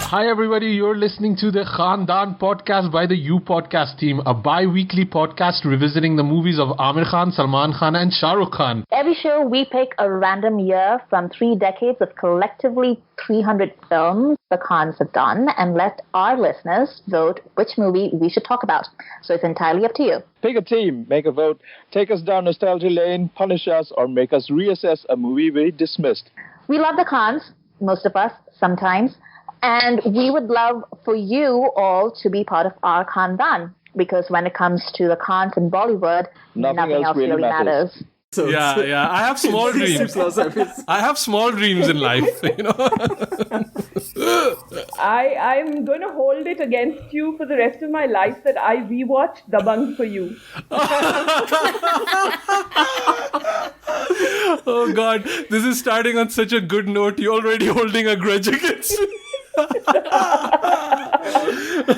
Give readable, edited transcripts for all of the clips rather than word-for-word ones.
Hi everybody, you're listening to the Khandaan podcast by the You Podcast team, a bi-weekly podcast revisiting the movies of Amir Khan, Salman Khan and Shah Rukh Khan. Every show we pick a random year from 3 decades of collectively 300 films the Khans have done and let our listeners vote which movie we should talk about. So it's entirely up to you. Pick a team, make a vote, take us down nostalgia lane, punish us, or make us reassess a movie we dismissed. We love the Khans, most of us, sometimes. And we would love for you all to be part of our Khandaan, because when it comes to the Khans in Bollywood, nothing else really matters. So, yeah. I have small dreams. I have small dreams in life, you know. I'm going to hold it against you for the rest of my life that I rewatched Dabangg for you. Oh God, this is starting on such a good note. You're already holding a grudge against me.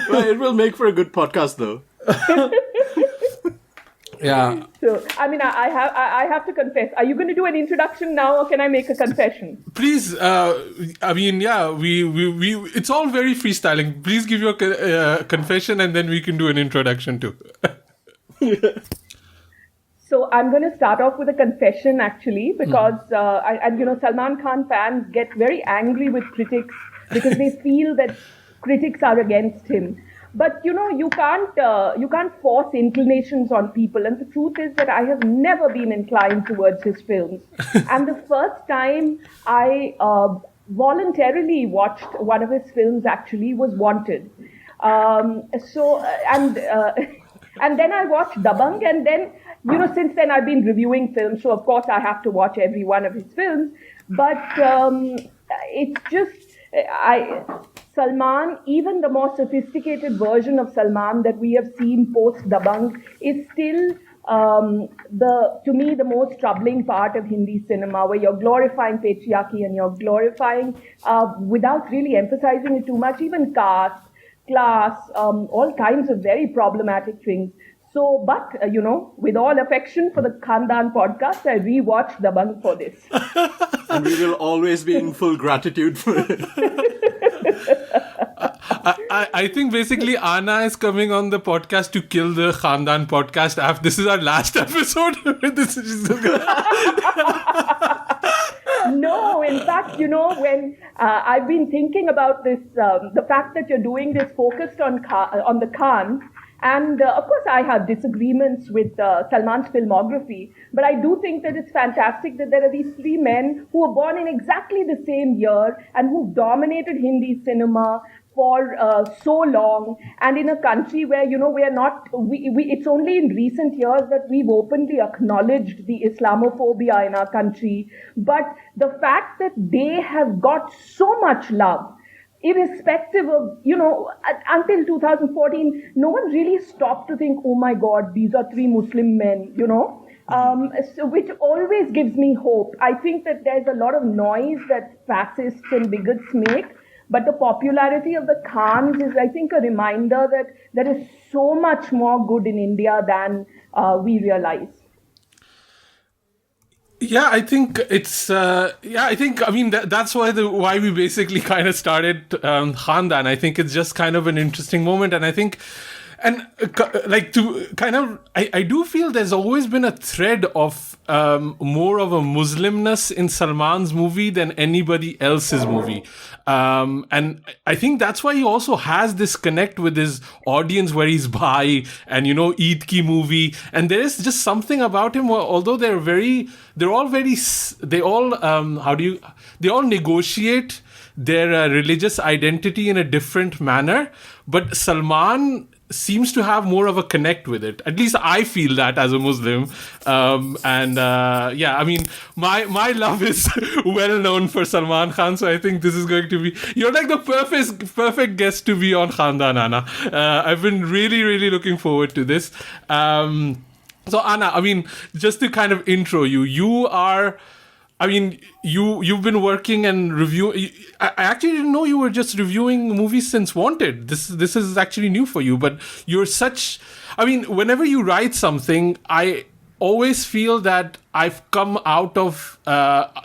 Well, it will make for a good podcast, though. Yeah. So, I mean, I have to confess. Are you going to do an introduction now, or can I make a confession? Please. I mean, yeah. We. It's all very freestyling. Please give your confession, and then we can do an introduction too. So I'm going to start off with a confession, actually, because Salman Khan fans get very angry with critics because they feel that critics are against him. But you can't force inclinations on people, and the truth is that I have never been inclined towards his films. And the first time I voluntarily watched one of his films actually was Wanted. And then I watched Dabangg, and then since then I've been reviewing films, so of course I have to watch every one of his films. But it's just Salman, even the more sophisticated version of Salman that we have seen post Dabangg, is still to me the most troubling part of Hindi cinema, where you're glorifying patriarchy and you're glorifying without really emphasizing it too much, even caste, class, all kinds of very problematic things. So, but, with all affection for the Khandaan podcast, I rewatched Dabangg for this. And we will always be in full gratitude for it. I think basically Anna is coming on the podcast to kill the Khandaan podcast. This is our last episode. No, in fact, when I've been thinking about this, the fact that you're doing this focused on the Khans, and of course I have disagreements with Salman's filmography, but I do think that it's fantastic that there are these 3 men who were born in exactly the same year and who dominated Hindi cinema for so long, and in a country where it's only in recent years that we've openly acknowledged the Islamophobia in our country. But the fact that they have got so much love, irrespective of, until 2014, no one really stopped to think, oh my God, these are 3 Muslim men, which always gives me hope. I think that there's a lot of noise that fascists and bigots make, but the popularity of the Khans is, I think, a reminder that there is so much more good in India than we realize. Yeah, I think it's. That's why we basically kind of started Khandaan. I think it's just kind of an interesting moment, and I think. And I do feel there's always been a thread of more of a Muslimness in Salman's movie than anybody else's movie. And I think that's why he also has this connect with his audience where he's Bhai and, Eid Ki movie. And there is just something about him where, although they all negotiate their religious identity in a different manner. But Salman seems to have more of a connect with it. At least I feel that as a Muslim. My love is well known for Salman Khan, so I think this is going to be... You're like the perfect guest to be on Khandaan, Anna. I've been really, really looking forward to this. So Anna, just to kind of intro you, you are I mean, you've been working and I actually didn't know you were just reviewing movies since Wanted. This is actually new for you, but you're such. I mean, whenever you write something, I always feel that I've come out of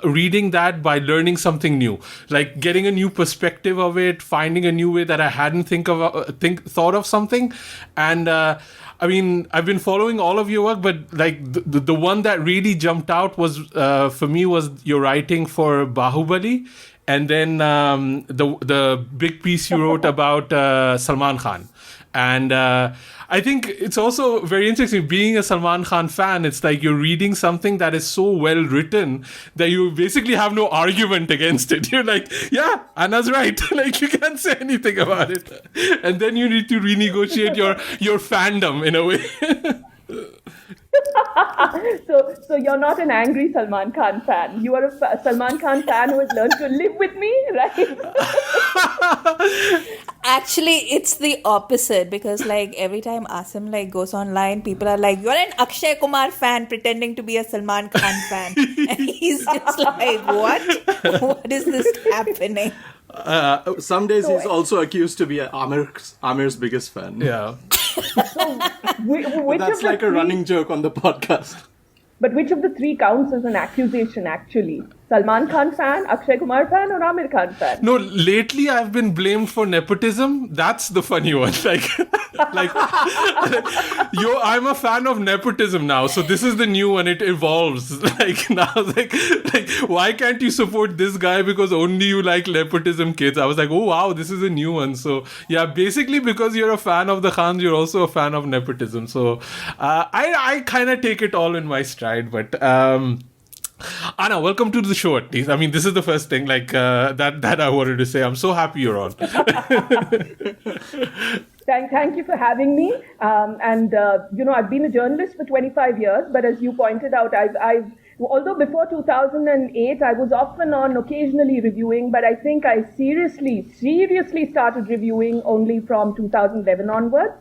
reading that by learning something new, like getting a new perspective of it, finding a new way that I hadn't thought of something, and. I mean, I've been following all of your work, but like the one that really jumped out was for me was your writing for Bahubali, and then the big piece you wrote about Salman Khan. And I think it's also very interesting being a Salman Khan fan. It's like you're reading something that is so well written that you basically have no argument against it. You're like, yeah, Anna's right. Like you can't say anything about it. And then you need to renegotiate your fandom in a way. So you're not an angry Salman Khan fan. You are a Salman Khan fan who has learned to live with me, right? Actually, it's the opposite, because like every time Asim like goes online, people are like, "You're an Akshay Kumar fan pretending to be a Salman Khan fan," and he's just like, "What? What is this happening?" Some days he's also accused to be Amir's biggest fan. Yeah. Which That's of the like a running joke on the podcast. But which of the three counts as an accusation, actually? Salman Khan fan, Akshay Kumar fan, or Amir Khan fan? No, lately I've been blamed for nepotism. That's the funny one. I'm a fan of nepotism now. So this is the new one. It evolves. Like now, like why can't you support this guy because only you like nepotism kids? I was like, oh wow, this is a new one. So yeah, basically because you're a fan of the Khans, you're also a fan of nepotism. So I kind of take it all in my stride, but. Anna, welcome to the show at least. I mean, this is the first thing that I wanted to say. I'm so happy you're on. Thank you for having me. I've been a journalist for 25 years, but as you pointed out, I've although before 2008, I was off and on occasionally reviewing, but I think I seriously started reviewing only from 2011 onwards.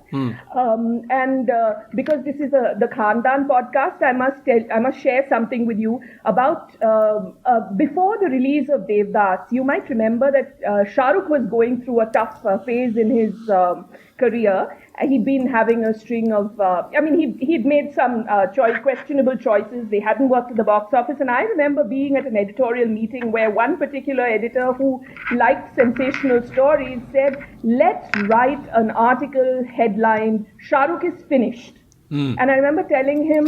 Because this is the Khandaan podcast, I must share something with you about before the release of Devdas. You might remember that Shah Rukh was going through a tough phase in his career. He'd been having a string of, he'd made some questionable choices. They hadn't worked at the box office. And I remember being at an editorial meeting where one particular editor who liked sensational stories said, let's write an article headline, Shah Rukh is finished. And I remember telling him,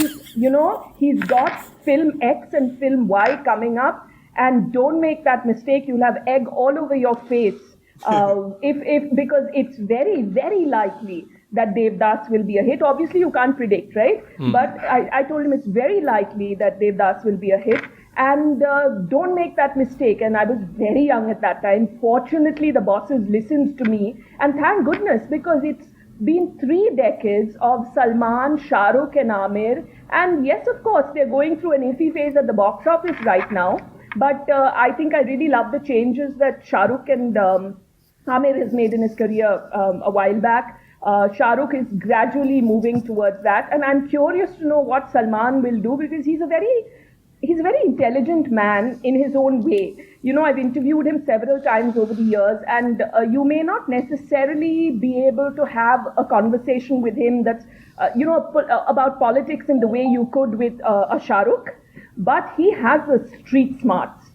he's got film X and film Y coming up, and don't make that mistake. You'll have egg all over your face. Because it's very, very likely that Devdas will be a hit. Obviously, you can't predict, right? But I told him it's very likely that Devdas will be a hit. And don't make that mistake. And I was very young at that time. Fortunately, the bosses listened to me. And thank goodness, because it's been 3 decades of Salman, Shah Rukh and Amir. And yes, of course, they're going through an iffy phase at the box office right now. But I think I really love the changes that Shah Rukh and Amir has made in his career a while back. Shah Rukh is gradually moving towards that. And I'm curious to know what Salman will do, because he's a very intelligent man in his own way. I've interviewed him several times over the years, and you may not necessarily be able to have a conversation with him that's, about politics in the way you could with a Shah Rukh. But he has the street smarts.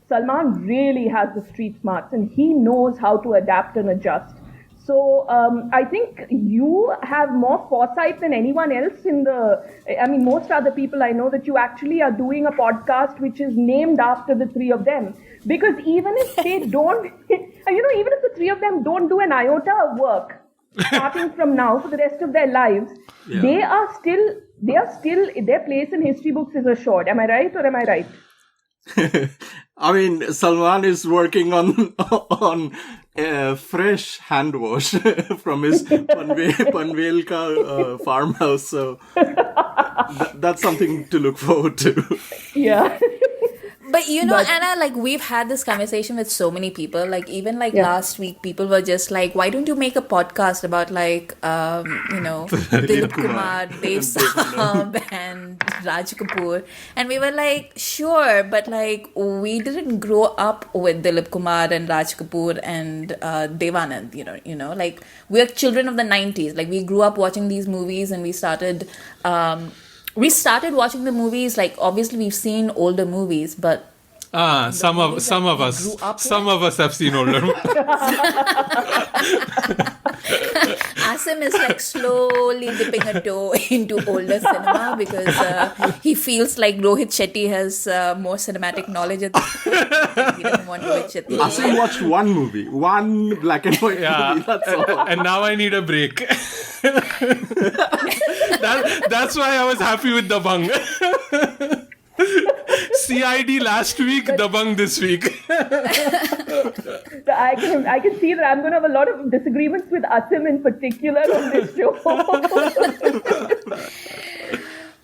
Salman really has the street smarts, and he knows how to adapt and adjust. So I think you have more foresight than anyone else most other people I know, that you actually are doing a podcast which is named after the three of them. Because even if they don't, even if the three of them don't do an iota of work, starting from now for the rest of their lives, they are still, their place in history books is assured. Am I right or am I right? I mean, Salman is working on fresh hand wash from his Panvel ka farmhouse, so that's something to look forward to. Yeah. But Anna, like we've had this conversation with so many people. Like even like last week, people were just like, "Why don't you make a podcast about like Dilip Kumar, Dev Saab, and Raj Kapoor?" And we were like, "Sure," but like we didn't grow up with Dilip Kumar and Raj Kapoor and Devanand. Like we're children of the 90s. Like we grew up watching these movies, and we started watching the movies. Like obviously we've seen older movies, but some of us have seen older movies. Asim is like slowly dipping a toe into older cinema because he feels like Rohit Shetty has more cinematic knowledge at this point. He doesn't want to watch Shetty. Asim watched one black and white movie. That's all. And now I need a break. That's why I was happy with Dabangg. CID last week, Dabangg this week. I can see that I'm going to have a lot of disagreements with Asim in particular on this show.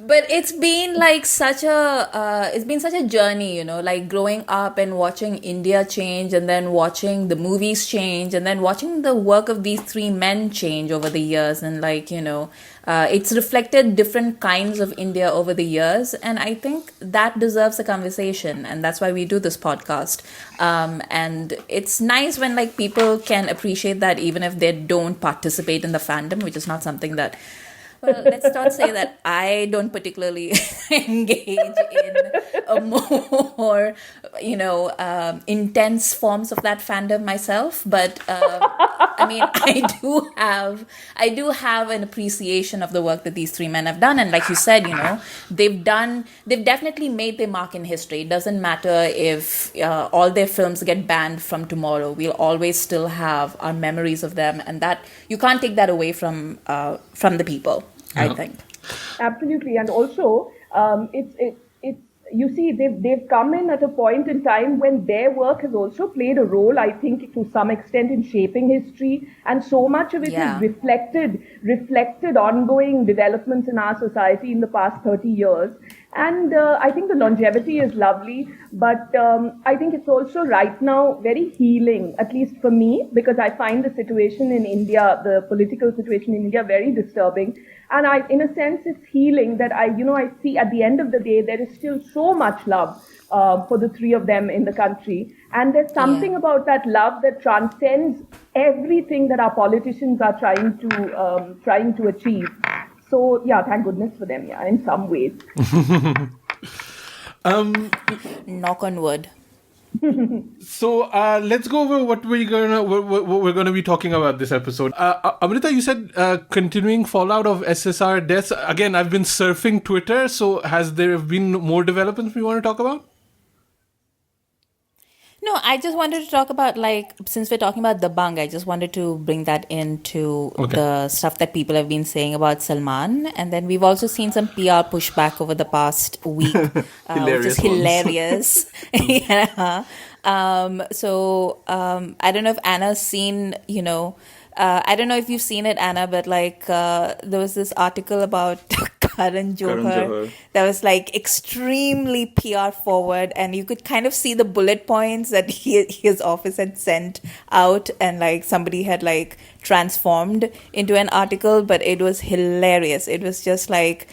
But it's been like such a journey, like growing up and watching India change, and then watching the movies change, and then watching the work of these three men change over the years, and like it's reflected different kinds of India over the years, and I think that deserves a conversation, and that's why we do this podcast. And it's nice when like people can appreciate that even if they don't participate in the fandom, which is not something that. Well, let's not say that I don't particularly engage in a more, intense forms of that fandom myself. But I mean, I do have an appreciation of the work that these three men have done. And like you said, they've definitely made their mark in history. It doesn't matter if all their films get banned from tomorrow. We'll always still have our memories of them, and that you can't take that away from the people. I think absolutely, and also it's you see they've come in at a point in time when their work has also played a role, I think, to some extent in shaping history, and so much of it is reflected ongoing developments in our society in the past 30 years. And I think the longevity is lovely, but I think it's also right now very healing, at least for me, because I find the situation in India, the political situation in India, very disturbing. And in a sense, it's healing that I see at the end of the day, there is still so much love for the three of them in the country. And there's something about that love that transcends everything that our politicians are trying to achieve. So, thank goodness for them, in some ways. Knock on wood. So let's go over what we're gonna be talking about this episode. Amrita, you said continuing fallout of SSR deaths. Again, I've been surfing Twitter, so has there been more developments we want to talk about? No, I just wanted to talk about, like, since we're talking about Dabangg, I just wanted to bring that into the stuff that people have been saying about Salman. And then we've also seen some PR pushback over the past week, which is hilarious. I don't know if Anna's seen, I don't know if you've seen it, Anna, but like there was this article about Karan Johar that was like extremely PR forward, and you could kind of see the bullet points that his office had sent out, and like somebody had like transformed into an article, but it was hilarious. It was just like,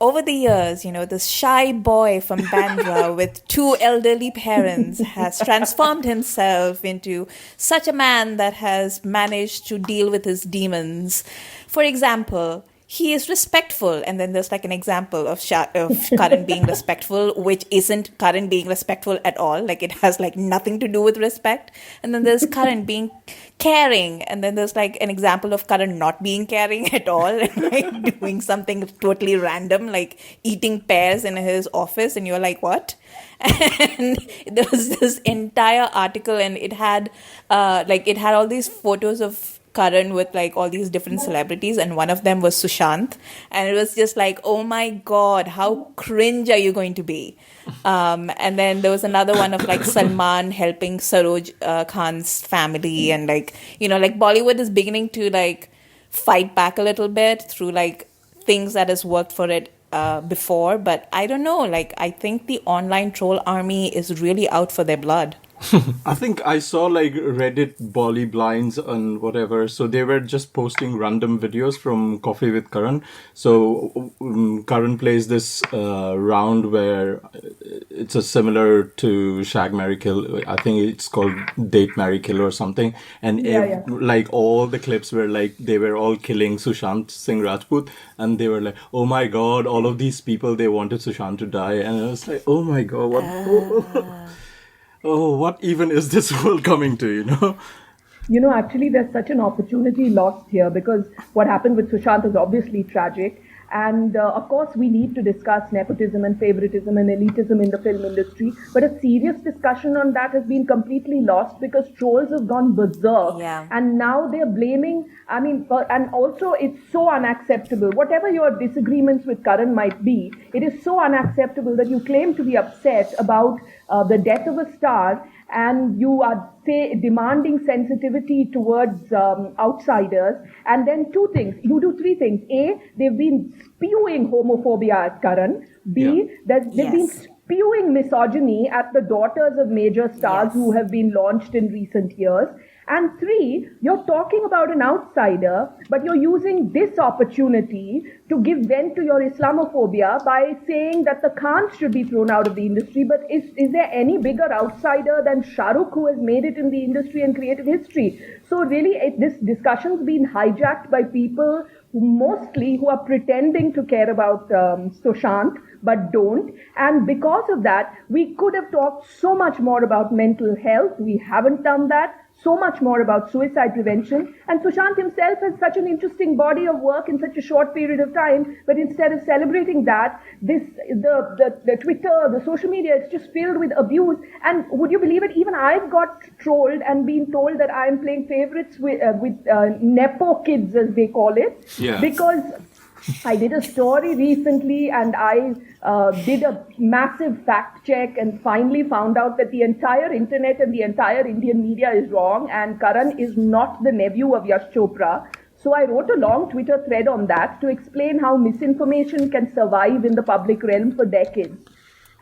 over the years, this shy boy from Bandra with two elderly parents has transformed himself into such a man that has managed to deal with his demons. For example, he is respectful, and then there's like an example of Karan being respectful, which isn't Karan being respectful at all. Like, it has like nothing to do with respect. And then there's Karan being caring, and then there's like an example of Karan not being caring at all, and like doing something totally random, like eating pears in his office, and you're like, what? And there was this entire article, and it had all these photos of Karan with like all these different celebrities, and one of them was Sushant, and it was just like, oh my god, how cringe are you going to be? And then there was another one of like Salman helping Saroj Khan's family, and like, like Bollywood is beginning to like fight back a little bit through like things that has worked for it before, but I don't know. Like, I think the online troll army is really out for their blood. I think I saw like Reddit Bolly blinds and whatever. So they were just posting random videos from Coffee with Karan. So Karan plays this round where it's a similar to Shag, Marry, Kill. I think it's called Date, Marry, Kill or something. And like all the clips were like they were all killing Sushant Singh Rajput, and they were like, "Oh my God, all of these people, they wanted Sushant to die," and I was like, "Oh my God, what?" Oh, what even is this world coming to, Actually, there's such an opportunity lost here because what happened with Sushant is obviously tragic. And of course, we need to discuss nepotism and favoritism and elitism in the film industry. But a serious discussion on that has been completely lost because trolls have gone berserk. Yeah. And now they're blaming, and also it's so unacceptable. Whatever your disagreements with Karan might be, it is so unacceptable that you claim to be upset about the death of a star, and you are demanding sensitivity towards outsiders. And then you do three things. A, they've been spewing homophobia at Karan. B, that they've been spewing misogyny at the daughters of major stars who have been launched in recent years. And three, you're talking about an outsider, but you're using this opportunity to give vent to your Islamophobia by saying that the Khans should be thrown out of the industry. But is there any bigger outsider than Shah Rukh, who has made it in the industry and created history? So really, this discussion's been hijacked by people who are pretending to care about Sushant, but don't. And because of that, we could have talked so much more about mental health. We haven't done that. So much more about suicide prevention. And Sushant himself has such an interesting body of work in such a short period of time. But instead of celebrating that, the Twitter, the social media, it's just filled with abuse. And would you believe it? Even I've got trolled and been told that I'm playing favorites with Nepo kids, as they call it. Yeah. Because I did a story recently and I did a massive fact check and finally found out that the entire internet and the entire Indian media is wrong and Karan is not the nephew of Yash Chopra. So I wrote a long Twitter thread on that to explain how misinformation can survive in the public realm for decades.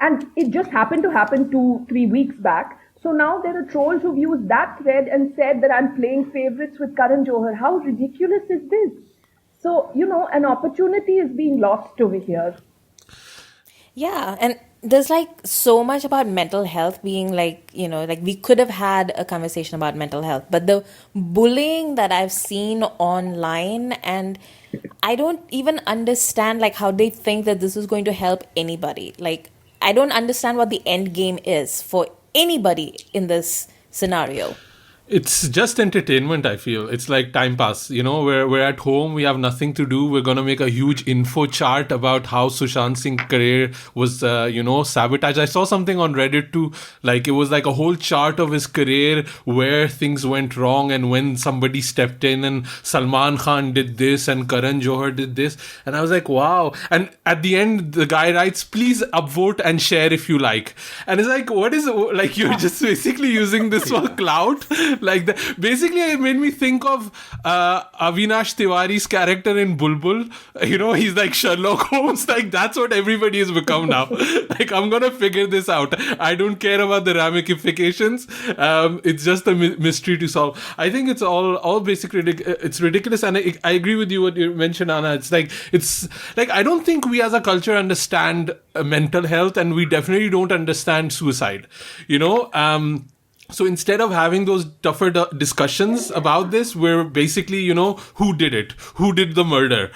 And it just happened to happen 2-3 weeks back. So now there are trolls who've used that thread and said that I'm playing favorites with Karan Johar. How ridiculous is this? So, an opportunity is being lost over here. Yeah, and there's like so much about mental health being like we could have had a conversation about mental health, but the bullying that I've seen online, and I don't even understand like how they think that this is going to help anybody. Like, I don't understand what the end game is for anybody in this scenario. It's just entertainment, I feel. It's like time pass. We're at home, we have nothing to do. We're going to make a huge info chart about how Sushant Singh's career was, sabotaged. I saw something on Reddit too. Like, it was like a whole chart of his career where things went wrong and when somebody stepped in, and Salman Khan did this and Karan Johar did this. And I was like, wow. And at the end, the guy writes, please upvote and share if you like. And it's like, what is, like, you're just basically using this for clout? Like that. Basically, it made me think of Avinash Tiwari's character in Bulbul. He's like Sherlock Holmes. Like, that's what everybody has become now. Like, I'm gonna figure this out. I don't care about the ramifications. It's just a mystery to solve. I think it's all basically it's ridiculous. And I agree with you what you mentioned, Anna. It's like I don't think we as a culture understand mental health, and we definitely don't understand suicide. So instead of having those tougher discussions about this, we're basically, who did it? Who did the murder?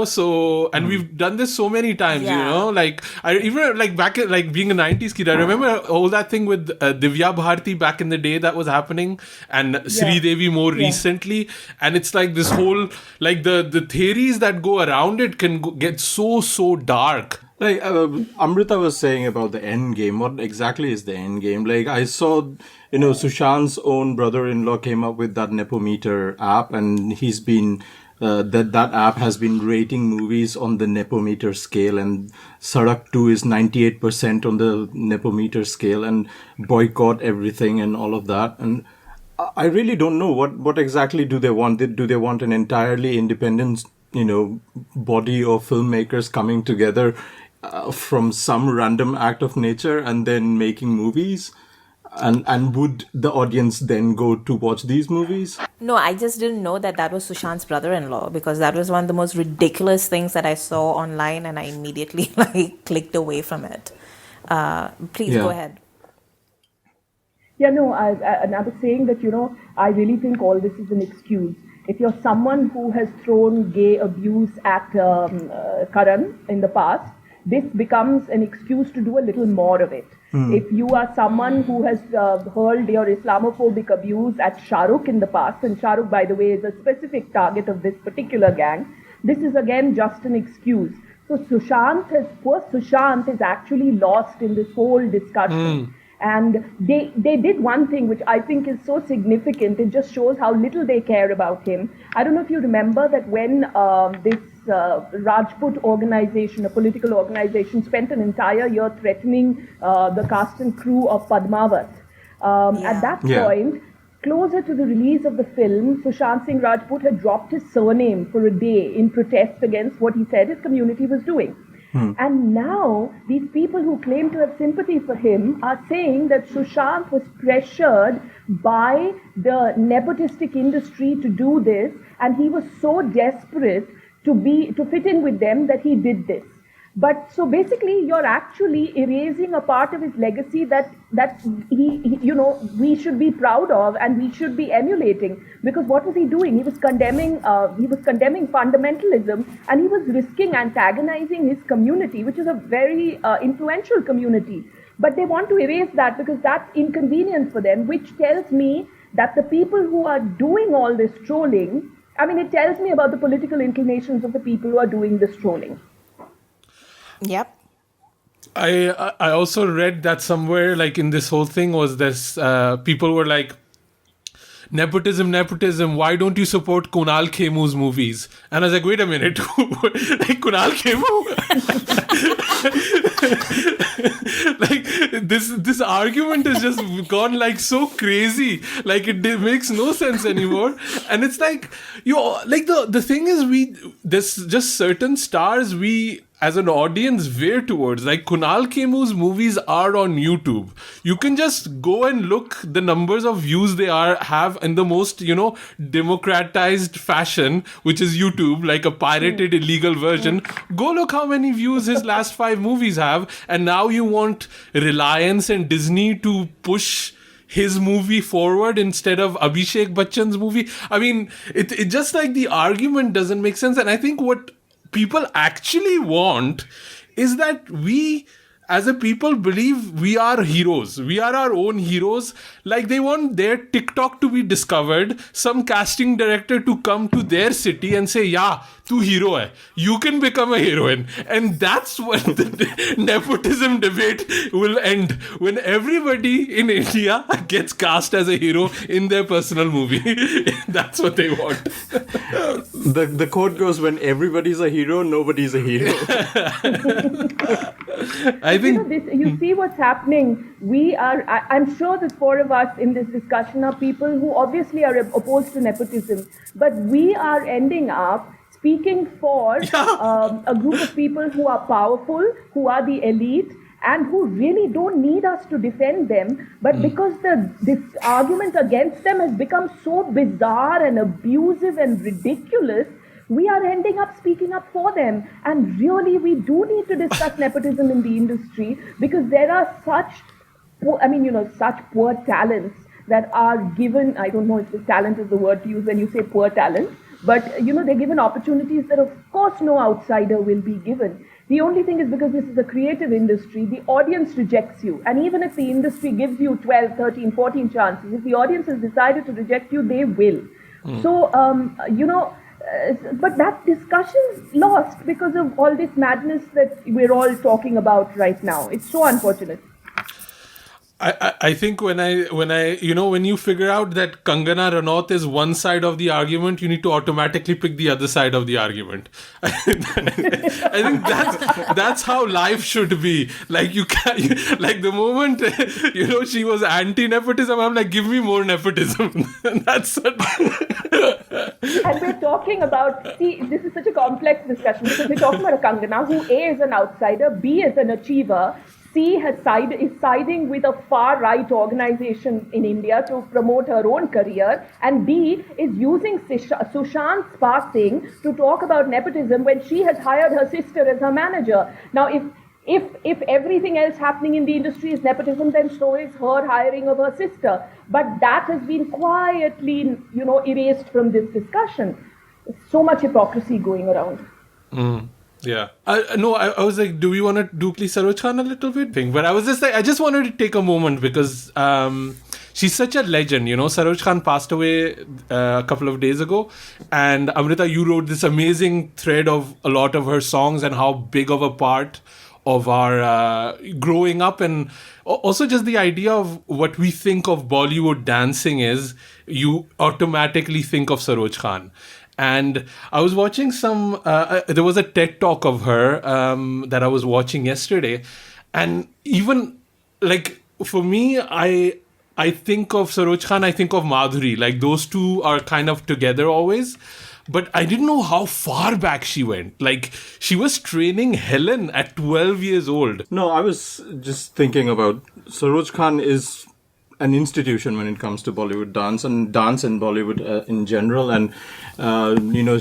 So, and we've done this so many times, like, I even, like, back at, like, being a 90s kid, I remember all that thing with Divya Bharti back in the day that was happening, and Sri Devi more recently. And it's like this whole, like, the theories that go around it can get so dark. Like Amrita was saying about the end game. What exactly is the end game? Like, I saw, Sushant's own brother-in-law came up with that Nepometer app, and he's been that app has been rating movies on the Nepometer scale, and Sadak 2 is 98% on the Nepometer scale, and boycott everything and all of that. And I really don't know what exactly do they want. Do they want an entirely independent body of filmmakers coming together from some random act of nature and then making movies? And would the audience then go to watch these movies? No, I just didn't know that was Sushant's brother-in-law, because that was one of the most ridiculous things that I saw online, and I immediately clicked away from it. Please go ahead. Yeah, no, and I was saying that, I really think all this is an excuse. If you're someone who has thrown gay abuse at Karan in the past, this becomes an excuse to do a little more of it. If you are someone who has hurled your Islamophobic abuse at Shah Rukh in the past, and Shah Rukh, by the way, is a specific target of this particular gang, this is again just an excuse. So poor Sushant is actually lost in this whole discussion. And they did one thing which I think is so significant. It just shows how little they care about him. I don't know if you remember that when this Rajput organization, a political organization, spent an entire year threatening the cast and crew of Padmavat. At that point, closer to the release of the film, Sushant Singh Rajput had dropped his surname for a day in protest against what he said his community was doing. And now, these people who claim to have sympathy for him are saying that Sushant was pressured by the nepotistic industry to do this, and he was so desperate to fit in with them that he did this. But so basically, you're actually erasing a part of his legacy that he we should be proud of and we should be emulating. Because what was he doing? He was condemning fundamentalism, and he was risking antagonizing his community, which is a very influential community. But they want to erase that because that's inconvenient for them, which tells me that the people who are doing all this trolling, it tells me about the political inclinations of the people who are doing this trolling. Yep. I also read that somewhere, like in this whole thing, was this people were like, nepotism, why don't you support Kunal Khemu's movies? And I was like, wait a minute, like Kunal Khemu? Like this argument has just gone like so crazy, like it makes no sense anymore. And it's like, the thing is, there's just certain stars we as an audience veer towards. Like Kunal Khemu's movies are on YouTube. You can just go and look the numbers of views they have in the most, democratized fashion, which is YouTube, like a pirated illegal version. Go look how many views his last 5 movies have. And now you want Reliance and Disney to push his movie forward instead of Abhishek Bachchan's movie. It just like the argument doesn't make sense. And I think what people actually want is that we as a people believe we are heroes. We are our own heroes. Like they want their TikTok to be discovered, some casting director to come to their city and say, yeah, tu hero hai. You can become a heroine. And that's when the nepotism debate will end. When everybody in India gets cast as a hero in their personal movie. That's what they want. The quote goes, when everybody's a hero, nobody's a hero. I think you see what's happening. I'm sure the 4 of us in this discussion are people who obviously are opposed to nepotism, but we are ending up speaking for a group of people who are powerful, who are the elite, and who really don't need us to defend them. But because this argument against them has become so bizarre and abusive and ridiculous, we are ending up speaking up for them. And really, we do need to discuss nepotism in the industry, because there are such poor talents that are given, I don't know if talent is the word to use when you say poor talent, but, they're given opportunities that, of course, no outsider will be given. The only thing is, because this is a creative industry, the audience rejects you. And even if the industry gives you 12, 13, 14 chances, if the audience has decided to reject you, they will. So, but that discussion's lost because of all this madness that we're all talking about right now. It's so unfortunate. I think when you figure out that Kangana Ranaut is one side of the argument, you need to automatically pick the other side of the argument. I think that's how life should be. Like like the moment she was anti-nepotism, I'm like, give me more nepotism. That's what. And we're talking about, see, this is such a complex discussion because we're talking about a Kangana who A is an outsider, B is an achiever, C is siding with a far-right organization in India to promote her own career, and D is using Sushant's passing to talk about nepotism when she has hired her sister as her manager. Now, if everything else happening in the industry is nepotism, then so is her hiring of her sister. But that has been quietly, erased from this discussion. So much hypocrisy going around. Yeah. I was like, do we want to do please Saroj Khan a little bit? But I was just like, I just wanted to take a moment because she's such a legend. Saroj Khan passed away a couple of days ago. And Amrita, you wrote this amazing thread of a lot of her songs and how big of a part of our growing up, and also just the idea of what we think of Bollywood dancing is, you automatically think of Saroj Khan. And I was watching there was a TED talk of her that I was watching yesterday. And even like for me, I think of Saroj Khan, I think of Madhuri. Like those two are kind of together always. But I didn't know how far back she went. Like, she was training Helen at 12 years old. No, I was just thinking about Saroj Khan is an institution when it comes to Bollywood dance and dance in Bollywood in general. And,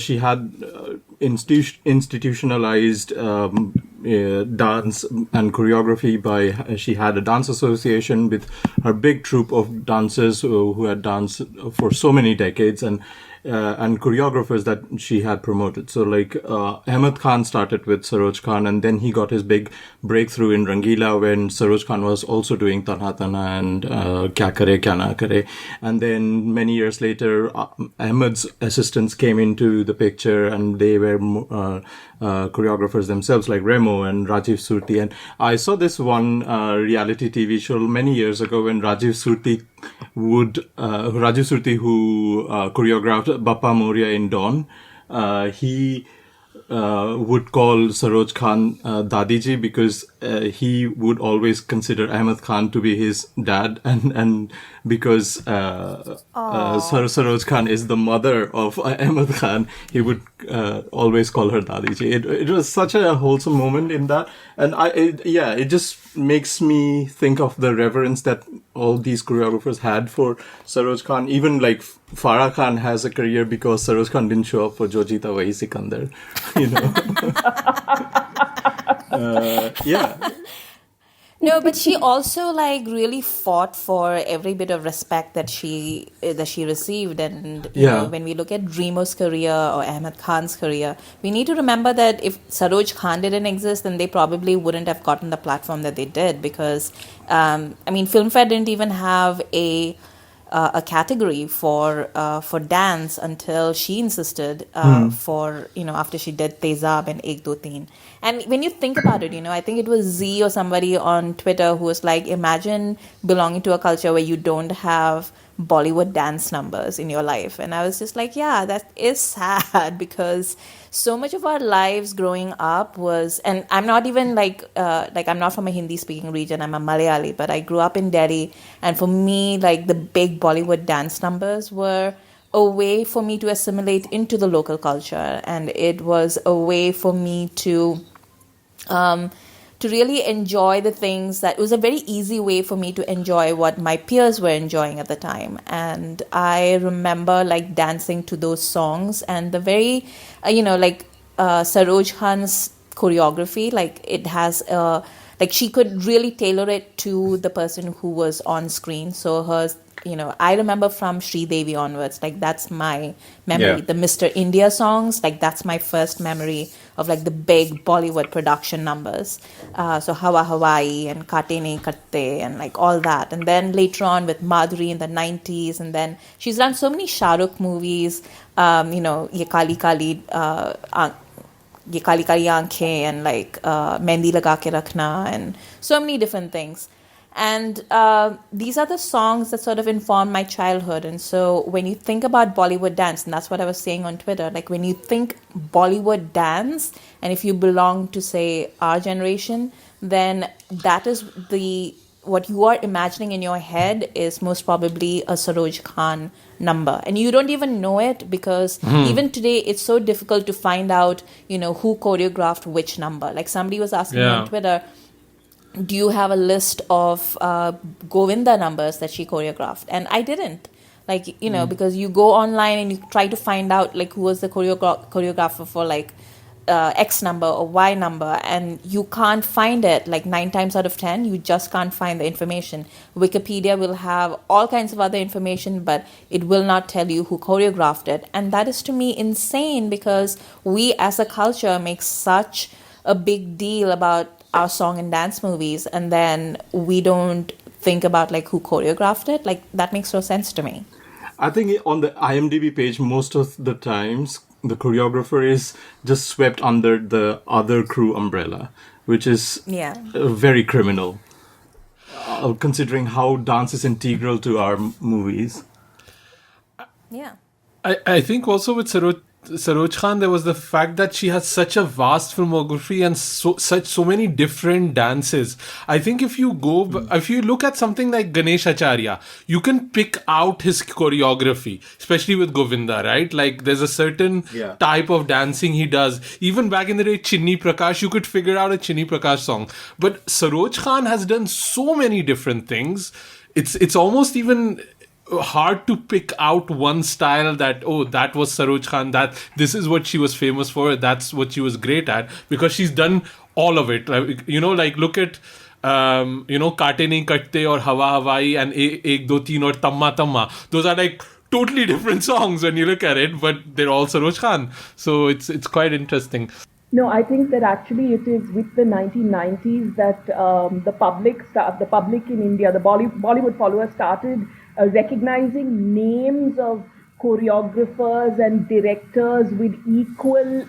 she had institutionalized dance and choreography she had a dance association with her big troupe of dancers who had danced for so many decades and choreographers that she had promoted. So like Ahmed Khan started with Saroj Khan, and then he got his big breakthrough in Rangila when Saroj Khan was also doing Tanha Tanha and Kya Kare Kya Na Kare. And then many years later, Ahmed's assistants came into the picture, and they were choreographers themselves, like Remo and Rajiv Surti. And I saw this one reality TV show many years ago when Rajiv Surti who choreographed Bappa Moria in Dawn, he would call Saroj Khan Dadiji because he would always consider Ahmed Khan to be his dad, and because Saroj Khan is the mother of Ahmed Khan, he would always call her Dadiji. It was such a wholesome moment in that, and it just makes me think of the reverence that all these choreographers had for Saroj Khan. Even like Farah Khan has a career because Saroj Khan didn't show up for Jo Jeeta Wahi Sikandar, No, but she also like really fought for every bit of respect that she received. And you know, when we look at Dreamer's career or Ahmed Khan's career, we need to remember that if Saroj Khan didn't exist, then they probably wouldn't have gotten the platform that they did, because Filmfare didn't even have a category for dance until she insisted after she did Tezab and Ek Do Teen. And when you think about it, I think it was Z or somebody on Twitter who was like, imagine belonging to a culture where you don't have Bollywood dance numbers in your life. And I was just like, yeah, that is sad, because so much of our lives growing up was, and I'm not even I'm not from a Hindi speaking region, I'm a Malayali, but I grew up in Delhi. And for me, like the big Bollywood dance numbers were a way for me to assimilate into the local culture. And it was a way for me to really enjoy the things that, it was a very easy way for me to enjoy what my peers were enjoying at the time. And I remember like dancing to those songs, and the very, Saroj Khan's choreography, like it has, she could really tailor it to the person who was on screen. So hers, I remember from Sri Devi onwards, like that's my memory. Yeah. The Mr. India songs, like that's my first memory of like the big Bollywood production numbers. So Hawa Hawaii and Kate Nahi Katte and like all that. And then later on with Madhuri in the 90s. And then she's done so many Shah Rukh movies, Ye Kali Kali Aankhein and like Mehndi Laga Ke Rakhna and so many different things. And these are the songs that sort of informed my childhood. And so when you think about Bollywood dance, and that's what I was saying on Twitter, like when you think Bollywood dance, and if you belong to, say, our generation, then that is what you are imagining in your head is most probably a Saroj Khan number. And you don't even know it because even today it's so difficult to find out, who choreographed which number. Like somebody was asking me on Twitter, do you have a list of Govinda numbers that she choreographed? And I didn't. Like, because you go online and you try to find out like who was the choreographer for like X number or Y number, and you can't find it. Like 9 times out of 10, you just can't find the information. Wikipedia will have all kinds of other information, but it will not tell you who choreographed it. And that is to me insane, because we as a culture make such a big deal about our song and dance movies, and then we don't think about like who choreographed it. Like that makes no sense to me. I think on the IMDb page, most of the times, the choreographer is just swept under the other crew umbrella, which is very criminal, considering how dance is integral to our movies. Yeah. I think also with Saroj Khan, there was the fact that she has such a vast filmography and so many different dances. I think if you look at something like Ganesh Acharya, you can pick out his choreography, especially with Govinda, right? Like there's a certain type of dancing he does. Even back in the day, Chinni Prakash, you could figure out a Chinni Prakash song. But Saroj Khan has done so many different things. It's almost even hard to pick out one style that was Saroj Khan, that this is what she was famous for, that's what she was great at, because she's done all of it. Like, like look at Kaate Nahi Katte or Hawa Hawai and Ek Do Teen or Tamma Tamma. Those are like totally different songs when you look at it, but they're all Saroj Khan. So it's quite interesting. No, I think that actually it is with the 1990s that the public in India, the Bollywood followers started recognizing names of choreographers and directors with equal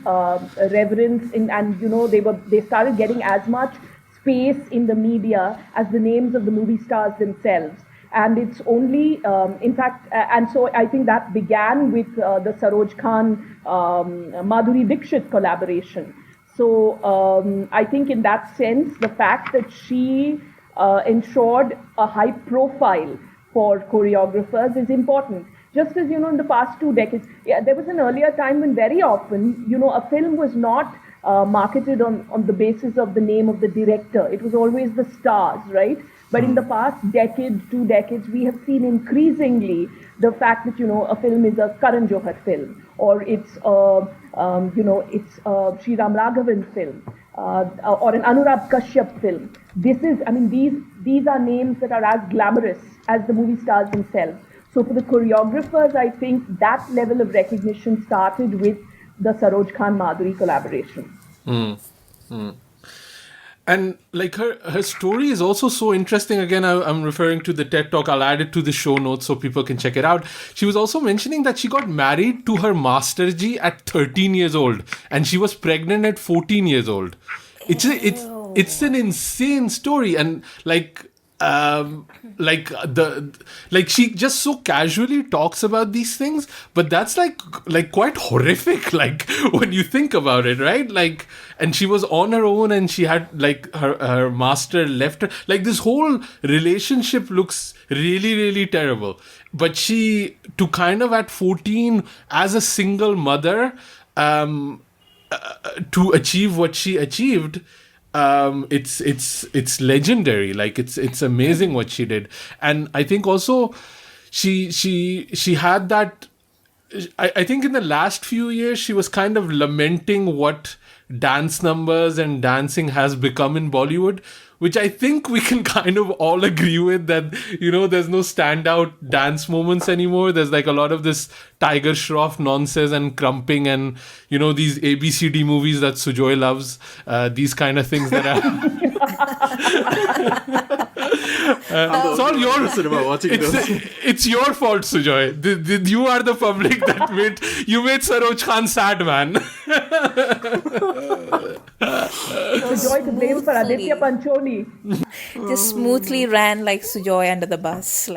reverence they started getting as much space in the media as the names of the movie stars themselves. And it's only, and so I think that began with the Saroj Khan Madhuri Dixit collaboration. So I think in that sense, the fact that she ensured a high profile for choreographers is important. Just as, in the past 2 decades, there was an earlier time when very often, a film was not marketed on the basis of the name of the director. It was always the stars, right? But in the past decade, 2 decades, we have seen increasingly the fact that, a film is a Karan Johar film, or it's Sri Ram Raghavan film, or an Abhinav Kashyap film. These are names that are as glamorous as the movie stars themselves. So for the choreographers, I think that level of recognition started with the Saroj Khan Madhuri collaboration. And like her story is also so interesting. Again, I'm referring to the TED Talk. I'll add it to the show notes so people can check it out. She was also mentioning that she got married to her Masterji at 13 years old, and she was pregnant at 14 years old. It's an insane story, and she just so casually talks about these things, but that's like quite horrific, like when you think about it, right? Like, and she was on her own, and she had like her master left her. Like this whole relationship looks really, really terrible. But she, to kind of at 14 as a single mother, to achieve what she achieved, it's legendary. Like it's amazing what she did. And I think also she had that. I think in the last few years she was kind of lamenting what dance numbers and dancing has become in Bollywood, which I think we can kind of all agree with, that, there's no standout dance moments anymore. There's like a lot of this Tiger Shroff nonsense and crumping and, these ABCD movies that Sujoy loves, these kind of things that are... it's all your cinema watching it's your fault, Sujoy. You are the public that made Saroj Khan sad, man. Sujoy to blame for Aditya Pancholi. Just smoothly ran like Sujoy under the bus.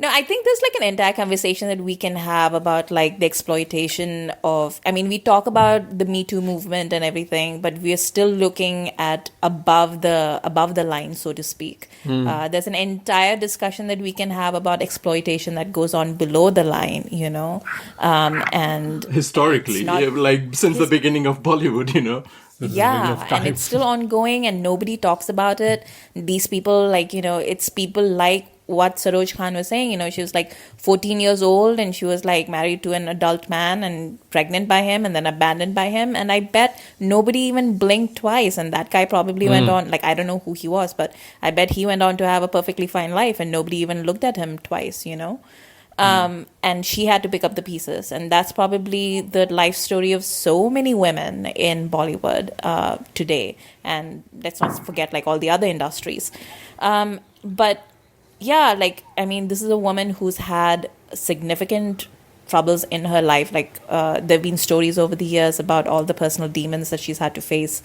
No, I think there's like an entire conversation that we can have about like the exploitation of, I mean, we talk about the Me Too movement and everything, but we are still looking at above the line, so to speak. There's an entire discussion that we can have about exploitation that goes on below the line, and historically, like since the beginning of Bollywood, Yeah, and it's still ongoing and nobody talks about it. These people, like, it's people like what Saroj Khan was saying, she was like 14 years old and she was like married to an adult man and pregnant by him and then abandoned by him. And I bet nobody even blinked twice. And that guy probably went on, like, I don't know who he was, but I bet he went on to have a perfectly fine life and nobody even looked at him twice, and she had to pick up the pieces. And that's probably the life story of so many women in Bollywood today. And let's not forget like all the other industries. But yeah, like, I mean, this is a woman who's had significant troubles in her life. Like, there have been stories over the years about all the personal demons that she's had to face.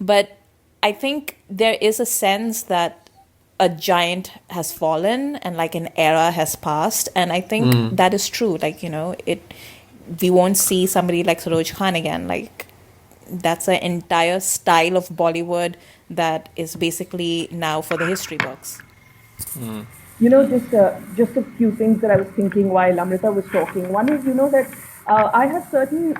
But I think there is a sense that a giant has fallen and like an era has passed. And I think that is true. Like, we won't see somebody like Saroj Khan again. Like, that's an entire style of Bollywood that is basically now for the history books. Just a few things that I was thinking while Amrita was talking. One is, that I have certain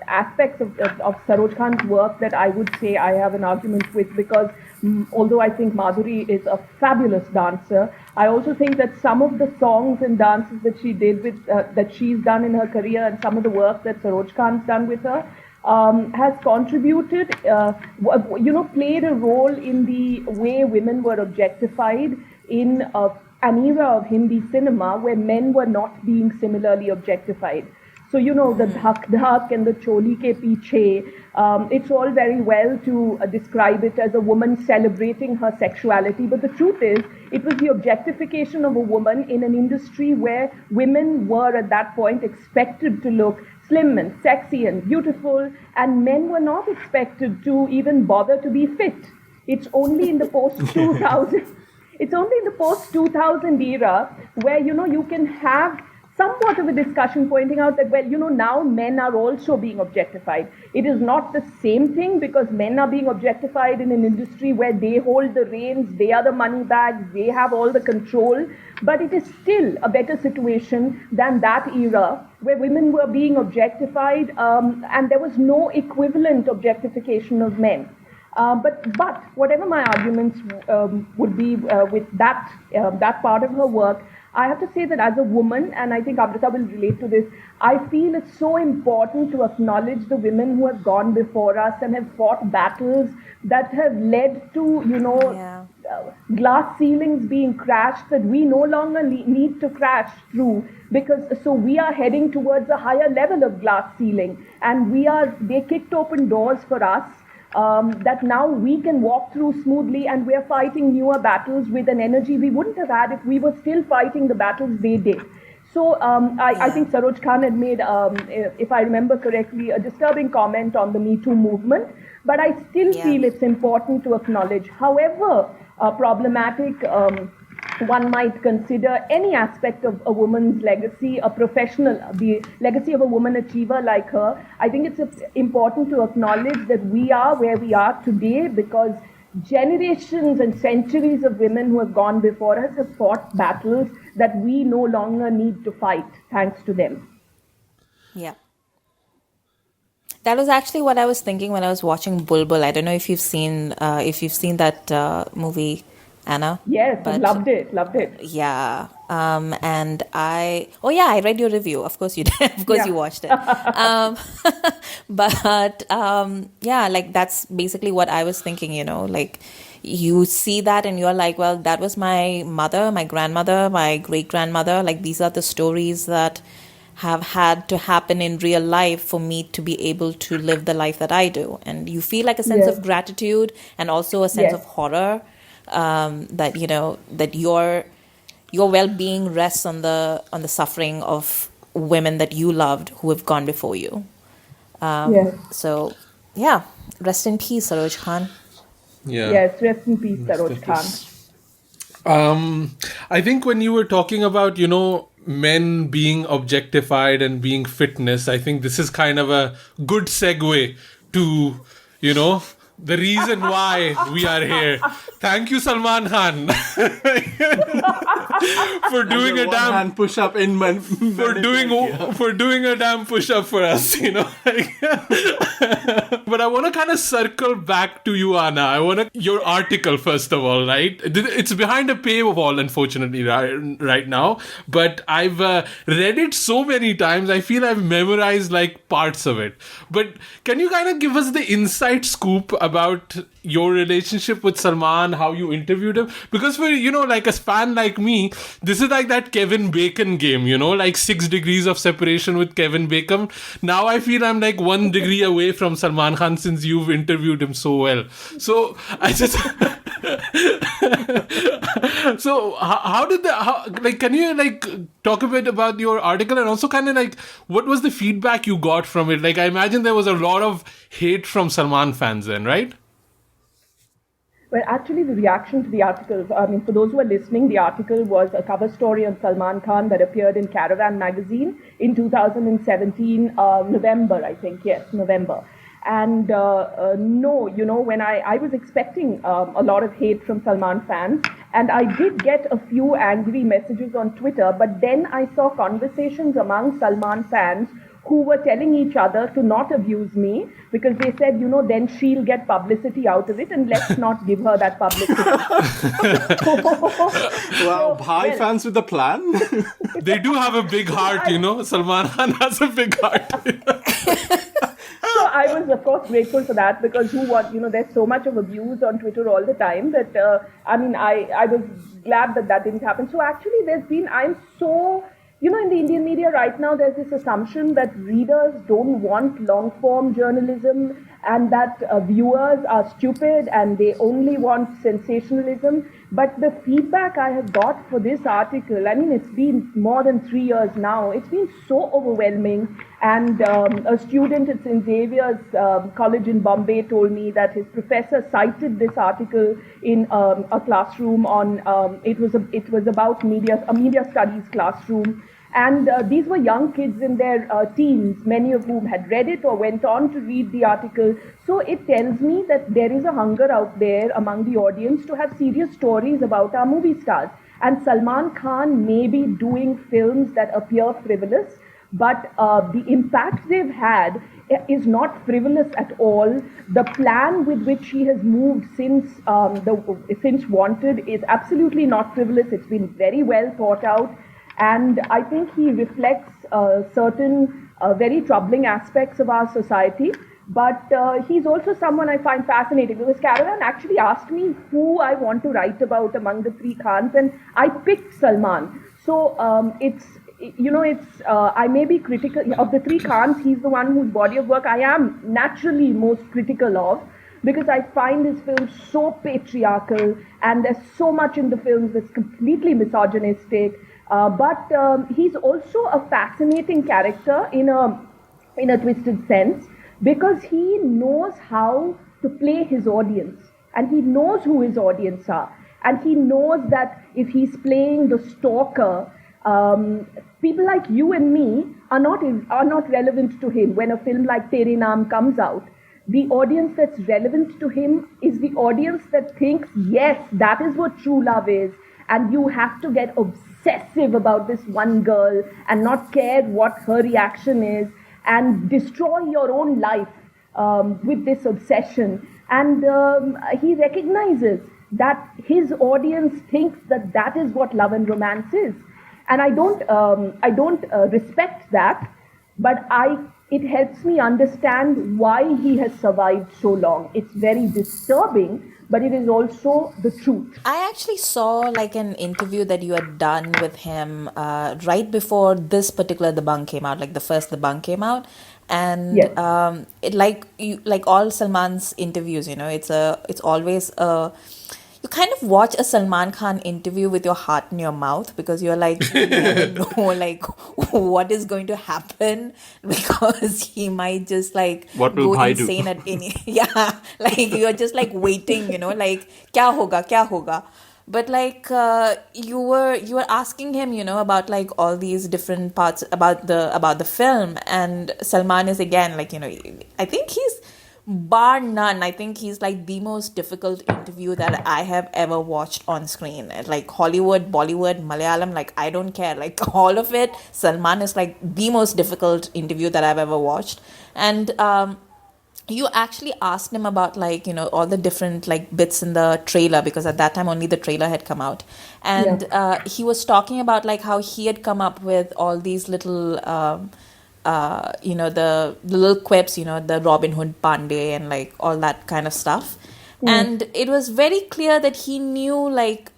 aspects of Saroj Khan's work that I would say I have an argument with, because although I think Madhuri is a fabulous dancer, I also think that some of the songs and dances that she did with that she's done in her career, and some of the work that Saroj Khan's done with her, has contributed, played a role in the way women were objectified in an era of Hindi cinema where men were not being similarly objectified. So, the dhak dhak and the choli ke piche, it's all very well to describe it as a woman celebrating her sexuality. But the truth is, it was the objectification of a woman in an industry where women were at that point expected to look slim and sexy and beautiful, and men were not expected to even bother to be fit. It's only in the post-2000, it's only in the post-2000 era where, you can have somewhat of a discussion pointing out that, now men are also being objectified. It is not the same thing, because men are being objectified in an industry where they hold the reins, they are the money bags, they have all the control. But it is still a better situation than that era where women were being objectified, and there was no equivalent objectification of men. But whatever my arguments would be with that part of her work, I have to say that as a woman, and I think Amrita will relate to this, I feel it's so important to acknowledge the women who have gone before us and have fought battles that have led to, glass ceilings being crashed that we no longer need to crash through, because so we are heading towards a higher level of glass ceiling, and they kicked open doors for us that now we can walk through smoothly, and we're fighting newer battles with an energy we wouldn't have had if we were still fighting the battles they did. So I think Saroj Khan had made, if I remember correctly, a disturbing comment on the Me Too movement, but I still feel it's important to acknowledge, however problematic one might consider any aspect of a woman's legacy, the legacy of a woman achiever like her. I think it's important to acknowledge that we are where we are today because generations and centuries of women who have gone before us have fought battles that we no longer need to fight, thanks to them. Yeah. That was actually what I was thinking when I was watching Bulbul. I don't know if you've seen that movie, Anna. Yes, loved it. Yeah. And I read your review. Of course you did. Of course you watched it. But like that's basically what I was thinking, like you see that and you're like, well, that was my mother, my grandmother, my great-grandmother. Like these are the stories that have had to happen in real life for me to be able to live the life that I do. And you feel like a sense of gratitude and also a sense of horror. That your well-being rests on the suffering of women that you loved who have gone before you. So rest in peace, Saroj Khan. Yeah. Yes, rest in peace, Saroj Khan. I think when you were talking about, men being objectified and being fitness, I think this is kind of a good segue to, the reason why we are here. Thank you, Salman Khan, for doing a damn hand push up in for doing a damn push up for us. But I want to kind of circle back to you, Anna. Your article first of all, right? It's behind a paywall, unfortunately, right now. But I've read it so many times. I feel I've memorized like parts of it. But can you kind of give us the inside scoop about your relationship with Salman, how you interviewed him? Because for, like a fan like me, this is like that Kevin Bacon game, like 6 degrees of separation with Kevin Bacon. Now I feel I'm like 1 degree away from Salman Khan since you've interviewed him so well. So I just... So how did can you talk a bit about your article and also kind of what was the feedback you got from it? I imagine there was a lot of hate from Salman fans then, right? Well, actually, the reaction to the article, for those who are listening, the article was a cover story on Salman Khan that appeared in Caravan magazine in 2017, November, I think. Yes, November. And when I was expecting a lot of hate from Salman fans, and I did get a few angry messages on Twitter, but then I saw conversations among Salman fans who were telling each other to not abuse me because they said, then she'll get publicity out of it and let's not give her that publicity. Wow, Bhai fans with a plan? They do have a big heart, Salman Khan has a big heart. So I was, of course, grateful for that because there's so much of abuse on Twitter all the time that, I was glad that didn't happen. So actually I'm so... in the Indian media right now, there's this assumption that readers don't want long-form journalism and that viewers are stupid and they only want sensationalism. But the feedback I have got for this article, it's been more than 3 years now. It's been so overwhelming. And a student at St. Xavier's College in Bombay told me that his professor cited this article in a classroom on, it was about a media studies classroom. And these were young kids in their teens, many of whom had read it or went on to read the article. So it tells me that there is a hunger out there among the audience to have serious stories about our movie stars. And Salman Khan may be doing films that appear frivolous, but the impact they've had is not frivolous at all. The plan with which he has moved since Wanted is absolutely not frivolous. It's been very well thought out. And I think he reflects certain very troubling aspects of our society. But he's also someone I find fascinating because Caravan actually asked me who I want to write about among the 3 Khans, and I picked Salman. So I may be critical of the 3 Khans. He's the one whose body of work I am naturally most critical of, because I find his films so patriarchal and there's so much in the films that's completely misogynistic. But he's also a fascinating character in a twisted sense because he knows how to play his audience and he knows who his audience are. And he knows that if he's playing the stalker, people like you and me are not relevant to him. When a film like Tere Naam comes out, the audience that's relevant to him is the audience that thinks, yes, that is what true love is. And you have to get obsessive about this one girl and not care what her reaction is and destroy your own life with this obsession. And he recognizes that his audience thinks that is what love and romance is. And I don't respect that, but it helps me understand why he has survived so long. It's very disturbing, but it is also the truth. I actually saw an interview that you had done with him right before this particular Dabangg came out, the first Dabangg came out. And yes. It all Salman's interviews, it's always you kind of watch a Salman Khan interview with your heart in your mouth because you're you never know what is going to happen because he might just what will go Bhai insane do? at any you're just waiting, kya hoga. But like you were asking him, about like all these different parts about the film, and Salman is again like, I think he's bar none. I think he's like the most difficult interview that I have ever watched on screen. Like Hollywood, Bollywood, Malayalam, like I don't care. Like all of it, Salman is like the most difficult interview that I've ever watched. And you actually asked him about like, all the different like bits in the trailer, because at that time only the trailer had come out. And he was talking about like how he had come up with all these little the little quips, the Robin Hood Pandey and like all that kind of stuff. And it was very clear that he knew, like,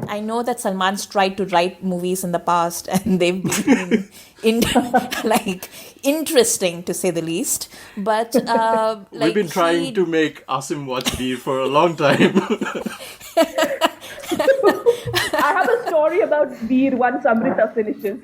I know that Salman's tried to write movies in the past and they've been like interesting to say the least. But like we've been trying to make Asim watch Veer for a long time. I have a story about Veer once Amrita finishes.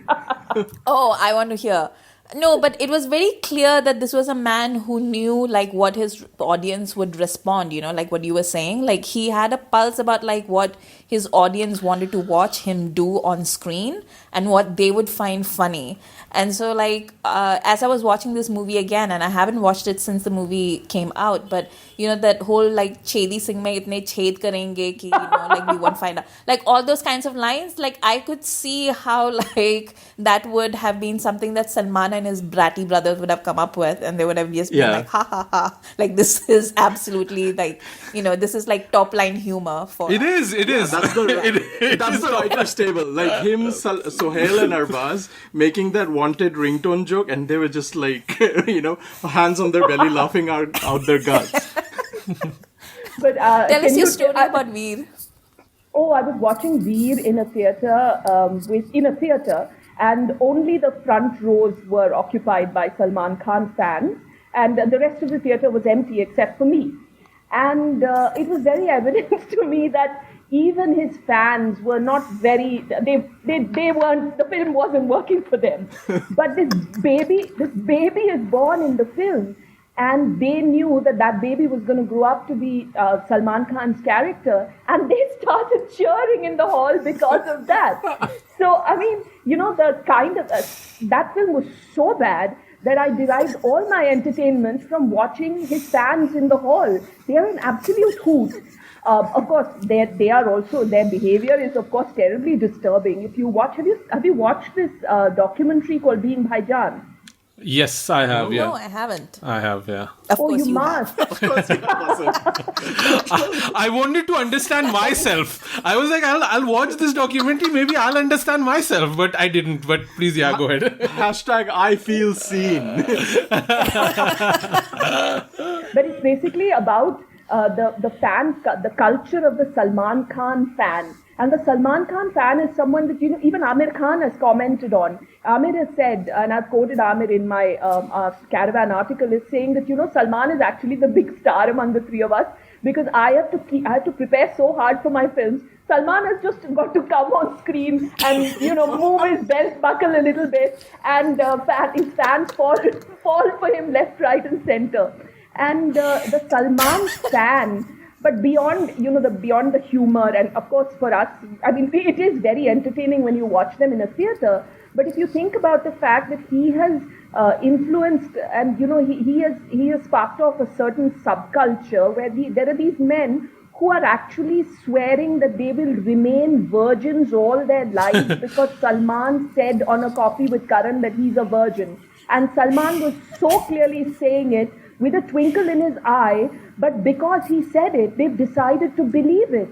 Oh, I want to hear. No, but it was very clear that this was a man who knew like what his audience would respond, like what you were saying. Like he had a pulse about like what his audience wanted to watch him do on screen and what they would find funny. And so like as I was watching this movie again, and I haven't watched it since the movie came out, but that whole like Chedi Singh mein itne ched karenge ki, like we won't find out, like all those kinds of lines, like I could see how like that would have been something that Salman and his bratty brothers would have come up with, and they would have just been like ha ha ha, like this is absolutely like this is like top line humor for it is that's the writer's table, like him, Sohail and Arbaaz making that wanted ringtone joke, and they were just like hands on their belly laughing out their guts. But tell us your story about Veer. Oh, I was watching Veer in a theatre, and only the front rows were occupied by Salman Khan fans, and the rest of the theatre was empty except for me. And it was very evident to me that even his fans were not very, they weren't, the film wasn't working for them. But this baby is born in the film, and they knew that baby was going to grow up to be Salman Khan's character, and they started cheering in the hall because of that. So, I mean, the kind of, that film was so bad that I derived all my entertainment from watching his fans in the hall. They are an absolute hoot. Of course, they are also, their behavior is of course terribly disturbing. If you watch, have you watched this documentary called Being Bhaijan? Yes, I have. No, I haven't. I have, yeah. Of course you must. Of course you must. I wanted to understand myself. I was like, I'll watch this documentary. Maybe I'll understand myself, but I didn't. But please, go ahead. Hashtag I feel seen. But it's basically about the fan, the culture of the Salman Khan fan. And the Salman Khan fan is someone that, even Amir Khan has commented on. Amir has said, and I've quoted Amir in my Caravan article, is saying that, Salman is actually the big star among the three of us, because I have to prepare so hard for my films. Salman has just got to come on screen and, move his belt buckle a little bit, and his fans fall for him left, right and center. And the Salman fan, but beyond, beyond the humor, and of course for us, I mean, it is very entertaining when you watch them in a theatre. But if you think about the fact that he has influenced, and he has sparked off a certain subculture where there are these men who are actually swearing that they will remain virgins all their lives because Salman said on a Coffee with Karan that he's a virgin, and Salman was so clearly saying it with a twinkle in his eye, but because he said it, they've decided to believe it.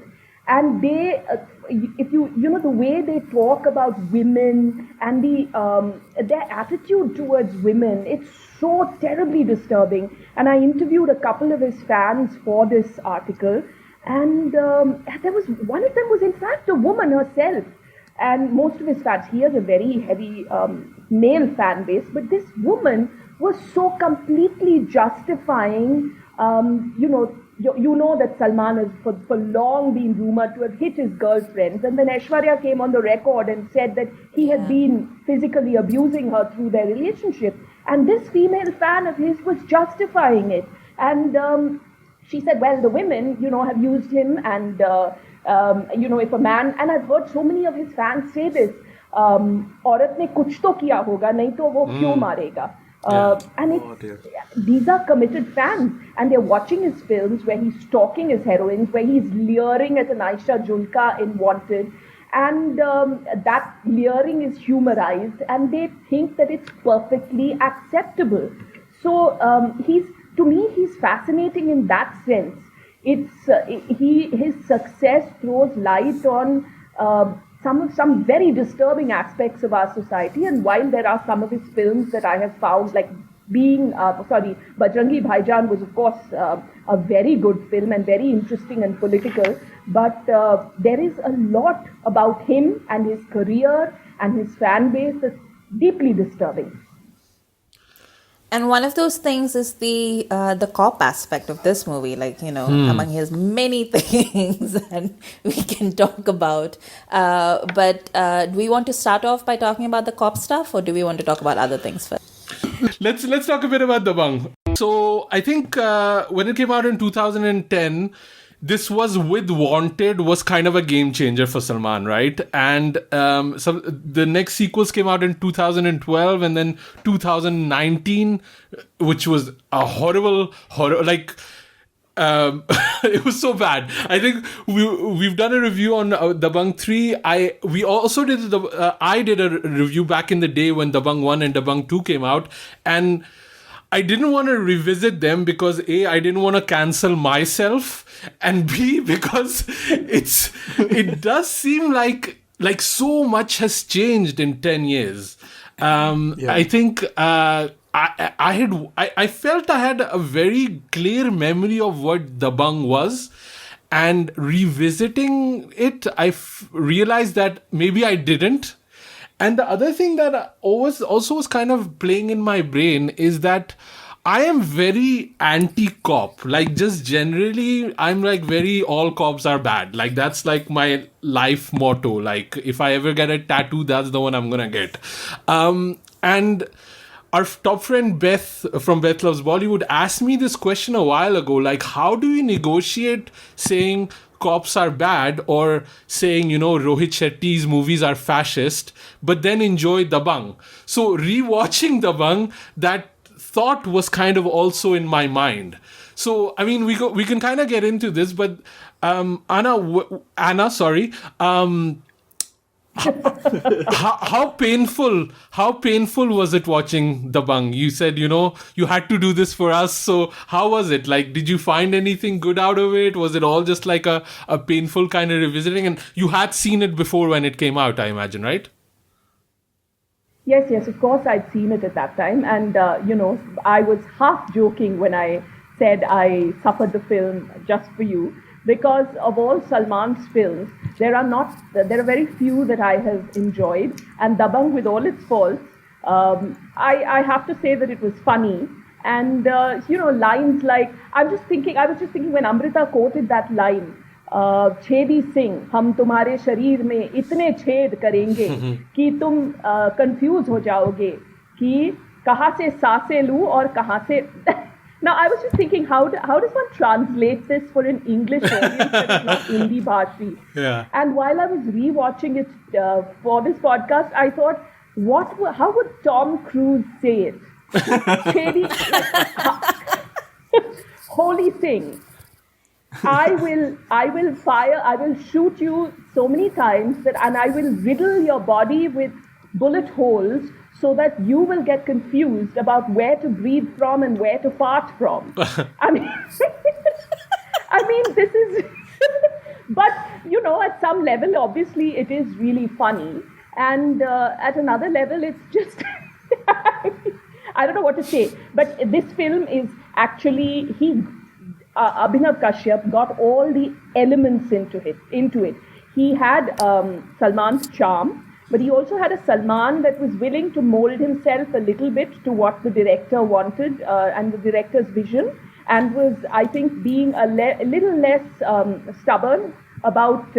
And they, if the way they talk about women and their attitude towards women, it's so terribly disturbing. And I interviewed a couple of his fans for this article, and one of them was in fact a woman herself. And most of his fans, he has a very heavy male fan base, but this woman was so completely justifying, that Salman has for long been rumored to have hit his girlfriends, and then Aishwarya came on the record and said that he had been physically abusing her through their relationship, and this female fan of his was justifying it. And she said, well, the women, have used him, and if a man, and I've heard so many of his fans say this, औरत ने कुछ तो किया होगा, नहीं तो वो क्यों मारेगा? These are committed fans, and they're watching his films where he's stalking his heroines, where he's leering at an Aisha Julka in Wanted, and that leering is humorized, and they think that it's perfectly acceptable. So to me, he's fascinating in that sense. His success throws light on some very disturbing aspects of our society, and while there are some of his films that I have found, like Bajrangi Bhaijaan was of course a very good film and very interesting and political, but there is a lot about him and his career and his fan base that's deeply disturbing. And one of those things is the cop aspect of this movie, among his many things that we can talk about. But do we want to start off by talking about the cop stuff, or do we want to talk about other things first? Let's talk a bit about Dabangg. So I think when it came out in 2010, this was with Wanted was kind of a game changer for Salman, right? And the next sequels came out in 2012 and then 2019, which was a horrible, it was so bad. I think we've done a review on Dabangg 3. We also did I did a review back in the day when Dabangg 1 and Dabangg 2 came out, and I didn't want to revisit them because A, I didn't want to cancel myself, and B, because it does seem like so much has changed in 10 years. I think I felt I had a very clear memory of what Dabangg was, and revisiting it, I realized that maybe I didn't. And the other thing that also was kind of playing in my brain is that I am very anti-cop. Like, just generally, I'm like very all cops are bad. Like, that's like my life motto. Like, if I ever get a tattoo, that's the one I'm gonna get. And our top friend Beth from Beth Loves Bollywood asked me this question a while ago. Like, how do you negotiate saying cops are bad or saying, Rohit Shetty's movies are fascist, but then enjoy Dabangg? So rewatching Dabangg, that thought was kind of also in my mind. So, I mean, we can kind of get into this, but Anna, sorry. How painful was it watching Dabangg? You said, you had to do this for us. So how was it? Like, did you find anything good out of it? Was it all just like a painful kind of revisiting? And you had seen it before when it came out, I imagine, right? Yes, of course I'd seen it at that time. And, I was half joking when I said I suffered the film just for you. Because of all Salman's films, there are very few that I have enjoyed. And Dabangg, with all its faults, I have to say that it was funny. And, lines like, I was just thinking when Amrita quoted that line, Chedi Singh, hum tumhare shareer mein itne ched karenge कि तुम confuse हो जाओगे कि कहाँ से सांसें लूँ और कहाँ से. Now, I was just thinking, how does one translate this for an English audience that is not Hindi Bhashi? Yeah. And while I was rewatching it for this podcast, I thought, how would Tom Cruise say it? Shady, Holy Singh, I will shoot you so many times and I will riddle your body with bullet holes so that you will get confused about where to breathe from and where to fart from. I mean, this is... But, at some level, obviously, it is really funny. And at another level, it's just... I don't know what to say. But this film is actually... Abhinav Kashyap got all the elements into it. He had Salman's charm, but he also had a Salman that was willing to mold himself a little bit to what the director wanted and the director's vision, and was, I think, being a little less stubborn about,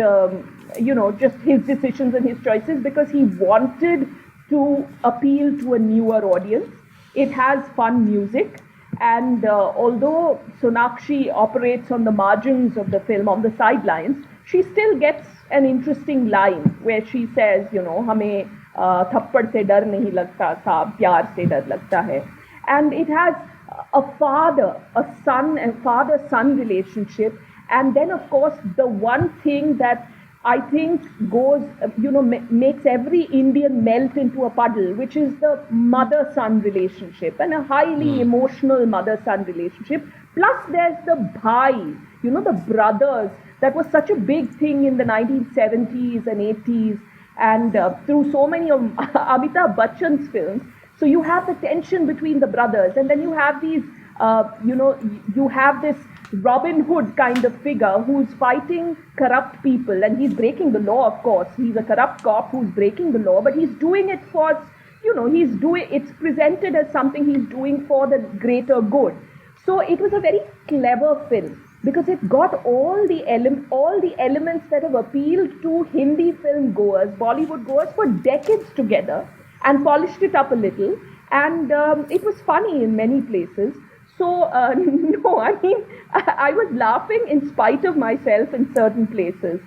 just his decisions and his choices, because he wanted to appeal to a newer audience. It has fun music. And although Sonakshi operates on the margins of the film, on the sidelines, she still gets an interesting line where she says, हमें थप्पड़ से डर नहीं लगता साहब, प्यार से डर लगता है. And it has a father-son relationship. And then, of course, the one thing that I think goes, makes every Indian melt into a puddle, which is the mother-son relationship, and a highly emotional mother-son relationship. Plus, there's the bhai, the brothers. That was such a big thing in the 1970s and 80s, and through so many of Amitabh Bachchan's films. So you have the tension between the brothers, and then you have these, you have this Robin Hood kind of figure who's fighting corrupt people, and he's breaking the law, of course. He's a corrupt cop who's breaking the law, but he's doing it for, it's presented as something he's doing for the greater good. So it was a very clever film because it got all the elements that have appealed to Hindi film goers, Bollywood goers for decades together, and polished it up a little. And it was funny in many places. So, I was laughing in spite of myself in certain places.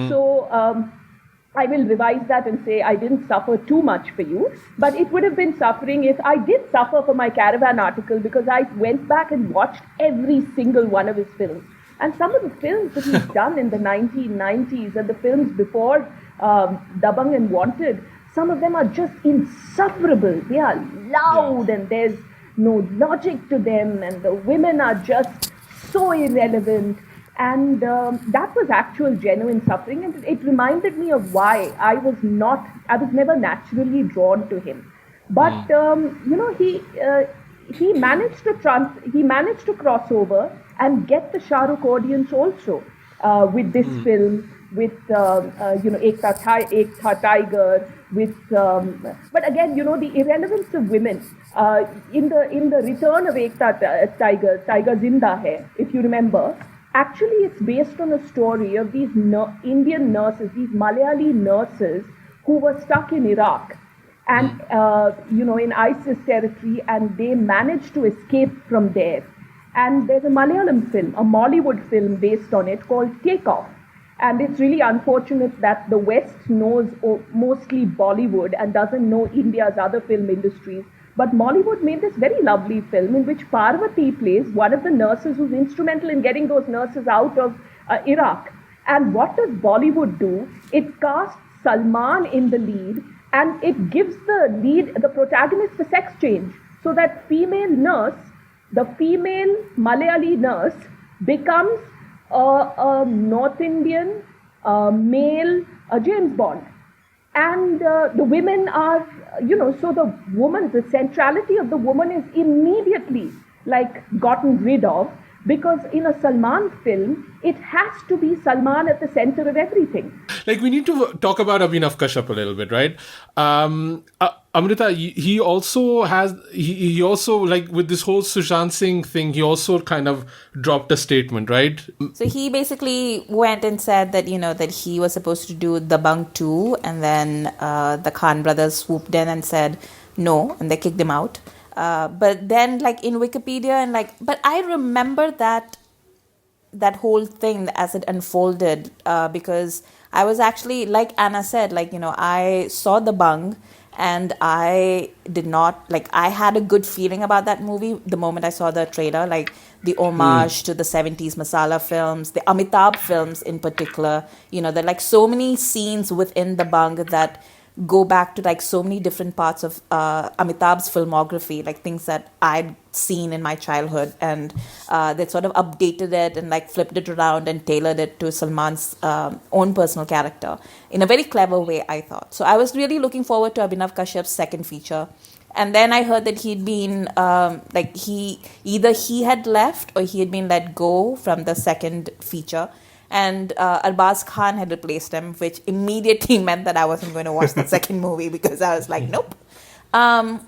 So, I will revise that and say I didn't suffer too much for you. But it would have been suffering if I did suffer for my Caravan article, because I went back and watched every single one of his films. And some of the films that he's done in the 1990s and the films before Dabangg and Wanted, some of them are just insufferable. They are loud and there's no logic to them, and the women are just so irrelevant. And that was actual genuine suffering, and it reminded me of why I was never naturally drawn to him. But he managed to cross over and get the Shah Rukh audience also with this film, with Ek Tha Tiger, with but again, the irrelevance of women in the return of Ek Tha Tiger Zinda Hai, if you remember. Actually, it's based on a story of these Indian nurses, these Malayali nurses who were stuck in Iraq and, in ISIS territory, and they managed to escape from there. And there's a Malayalam film, a Bollywood film based on it called Take Off. And it's really unfortunate that the West knows mostly Bollywood and doesn't know India's other film industries. But Bollywood made this very lovely film in which Parvati plays one of the nurses who's instrumental in getting those nurses out of Iraq. And what does Bollywood do? It casts Salman in the lead, and it gives the protagonist a sex change. So that the female Malayali nurse becomes a North Indian male James Bond. And the women are, so the centrality of the woman is immediately gotten rid of, because in a Salman film, it has to be Salman at the center of everything. We need to talk about Abhinav Kashyap a little bit, right? Amrita, he also with this whole Sushant Singh thing, he also kind of dropped a statement, right? So he basically went and said that, that he was supposed to do Dabangg 2, and then the Khan brothers swooped in and said no, and they kicked him out. But then in Wikipedia but I remember that whole thing as it unfolded, because I was actually, like Anna said, I saw Dabangg, and I did not, I had a good feeling about that movie the moment I saw the trailer, the homage to the 70s Masala films, the Amitabh films in particular. There are so many scenes within Dabangg that go back to so many different parts of Amitabh's filmography, things that I'd seen in my childhood, and they sort of updated it and flipped it around and tailored it to Salman's own personal character in a very clever way, I thought. So I was really looking forward to Abhinav Kashyap's second feature. And then I heard that he'd been, either he had left or he had been let go from the second feature. And Arbaaz Khan had replaced him, which immediately meant that I wasn't going to watch the second movie, because I was like, nope. And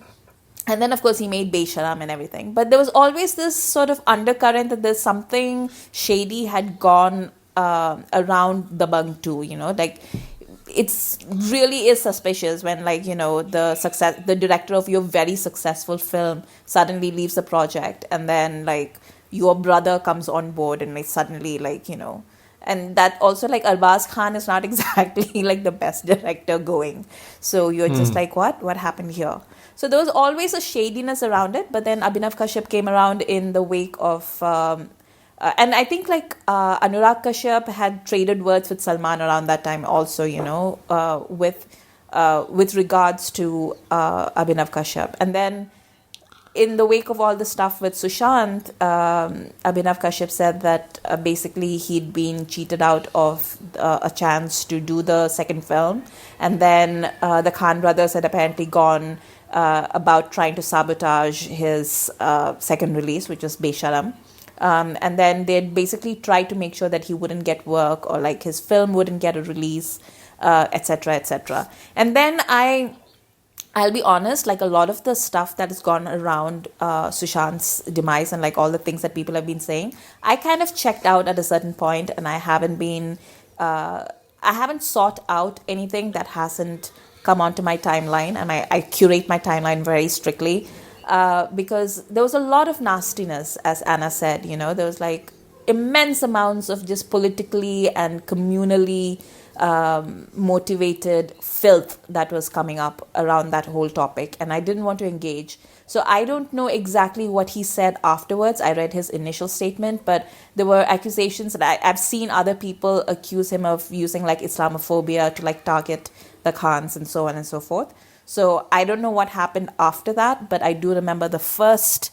then, of course, he made Besharam and everything. But there was always this sort of undercurrent that there's something shady had gone around Dabangg 2, it's really is suspicious when the director of your very successful film suddenly leaves the project, and then your brother comes on board and suddenly And that also, like, Arbaaz Khan is not exactly like the best director going. So you're just like, what happened here? So there was always a shadiness around it. But then Abhinav Kashyap came around in the wake of, and I think like Anurag Kashyap had traded words with Salman around that time also, with regards to Abhinav Kashyap. And then in the wake of all the stuff with Sushant, Abhinav Kashyap said that basically he'd been cheated out of a chance to do the second film. And then the Khan brothers had apparently gone about trying to sabotage his second release, which was Besharam. And then they'd basically tried to make sure that he wouldn't get work or like his film wouldn't get a release, etc., etc. And then I'll be honest, like a lot of the stuff that has gone around Sushant's demise and like all the things that people have been saying, I kind of checked out at a certain point, and I haven't sought out anything that hasn't come onto my timeline, and I curate my timeline very strictly because there was a lot of nastiness, as Anna said. There was like immense amounts of just politically and communally motivated filth that was coming up around that whole topic, and I didn't want to engage. So I don't know exactly what he said afterwards. I read his initial statement, but there were accusations that I've seen other people accuse him of using like Islamophobia to like target the Khans and so on and so forth. So I don't know what happened after that, but I do remember the first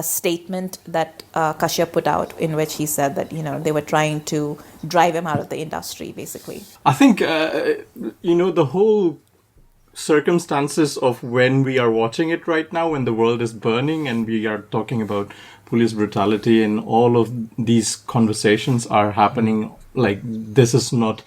statement that Kashyap put out, in which he said that they were trying to drive him out of the industry, basically. I think the whole circumstances of when we are watching it right now, when the world is burning and we are talking about police brutality, and all of these conversations are happening, like this is not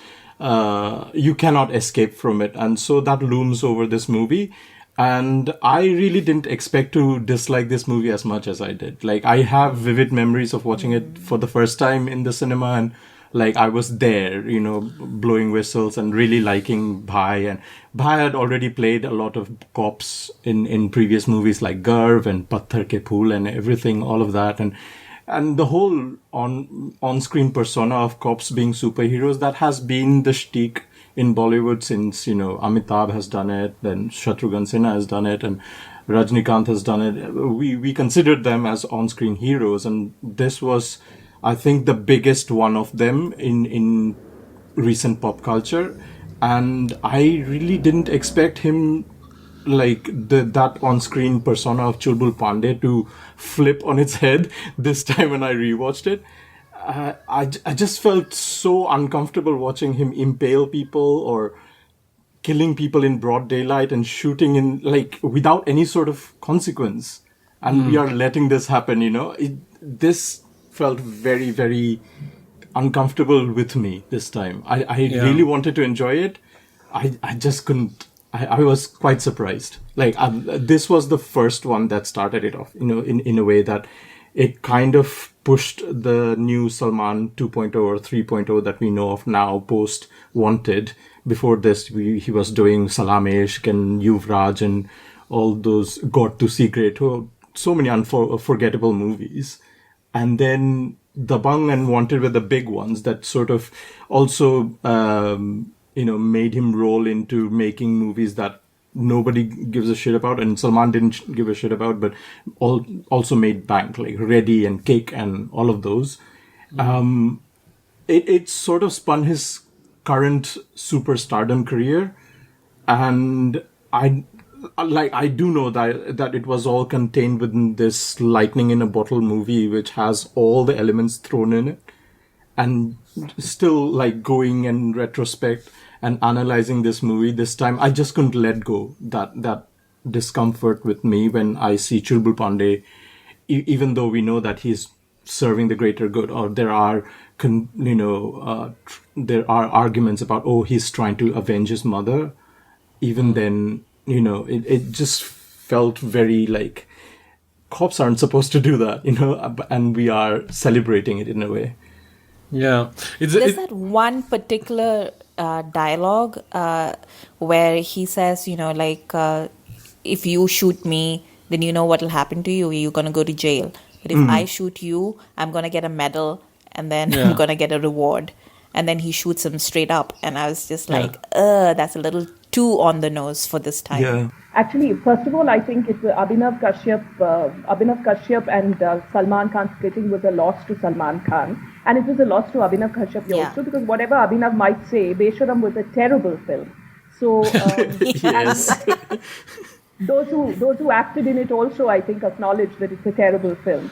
you cannot escape from it, and so that looms over this movie. And I really didn't expect to dislike this movie as much as I did. Like, I have vivid memories of watching it for the first time in the cinema, and like I was there, blowing whistles and really liking Bhai. And Bhai had already played a lot of cops in previous movies like Garv and Patthar Ke Phool and everything, all of that. And the whole on-screen persona of cops being superheroes, that has been the shtick in Bollywood since, Amitabh has done it, then Shatrughan Sinha has done it, and Rajnikant has done it. We considered them as on-screen heroes, and this was, I think, the biggest one of them in recent pop culture. And I really didn't expect him, like that on-screen persona of Chulbul Pandey, to flip on its head this time when I rewatched it. I just felt so uncomfortable watching him impale people or killing people in broad daylight and shooting in, like, without any sort of consequence. And we are letting this happen, this felt very, very uncomfortable with me this time. I really wanted to enjoy it. I just couldn't. I was quite surprised. Like, this was the first one that started it off, in a way that it kind of pushed the new Salman 2.0 or 3.0 that we know of now, post Wanted. Before this, he was doing Salam Ishq and Yuvraj and all those Got to Secret, so many unforgettable movies. And then Dabangg and Wanted were the big ones that sort of also, made him roll into making movies that nobody gives a shit about, and Salman didn't give a shit about, but also made bank, like Ready and Kick and all of those. It sort of spun his current superstardom career, and I do know that it was all contained within this lightning in a bottle movie, which has all the elements thrown in it, and still, like, going in retrospect and analyzing this movie this time, I just couldn't let go that discomfort with me when I see Chulbul Pandey, even though we know that he's serving the greater good, or there are arguments about, he's trying to avenge his mother. Even then, it just felt very like cops aren't supposed to do that, and we are celebrating it in a way. Yeah, there's that one particular dialogue where he says, if you shoot me, then you know what will happen to you. You're going to go to jail. But if I shoot you, I'm going to get a medal, and then I'm going to get a reward. and then he shoots him straight up, and I was just like, that's a little too on the nose for this time. Yeah. Actually, first of all, I think it's Abhinav Kashyap and Salman Khan splitting was a loss to Salman Khan, and it was a loss to Abhinav Kashyap also, because whatever Abhinav might say, Besharam was a terrible film. So Yes. those who acted in it also, I think, acknowledge that it's a terrible film.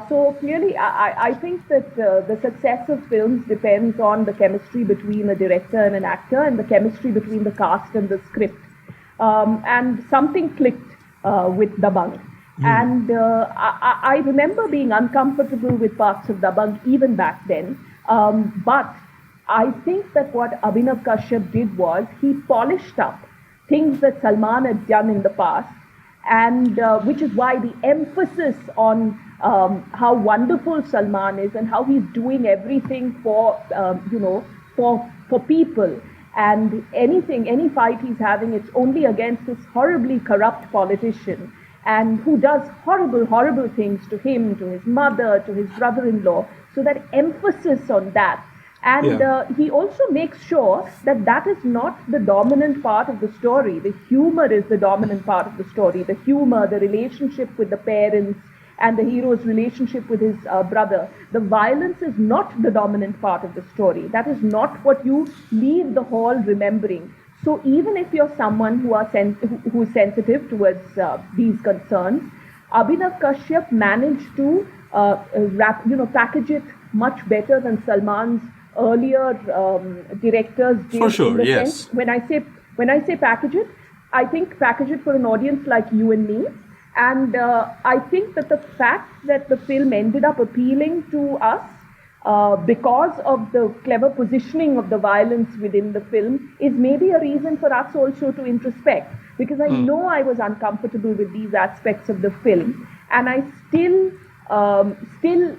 So clearly, I think that the success of films depends on the chemistry between a director and an actor, and the chemistry between the cast and the script. And something clicked with Dabangg. And I remember being uncomfortable with parts of Dabangg even back then. But I think that what Abhinav Kashyap did was he polished up things that Salman had done in the past, and which is why the emphasis on how wonderful Salman is and how he's doing everything for people, and any fight he's having, it's only against this horribly corrupt politician, and who does horrible things to him, to his mother, to his brother-in-law. So that emphasis on that. And he also makes sure that that is not the dominant part of the story. The humor is the dominant part of the story. The humor, the relationship with the parents, and the hero's relationship with his brother. The violence is not the dominant part of the story. That is not what you leave the hall remembering. So even if you're someone who is sensitive towards these concerns, Abhinav Kashyap managed to package it much better than Salman's earlier directors did. For sure, yes. Sense, when I say package it, I think package it for an audience like you and me. And I think that the fact that the film ended up appealing to us because of the clever positioning of the violence within the film is maybe a reason for us also to introspect. Because I know I was uncomfortable with these aspects of the film, and I still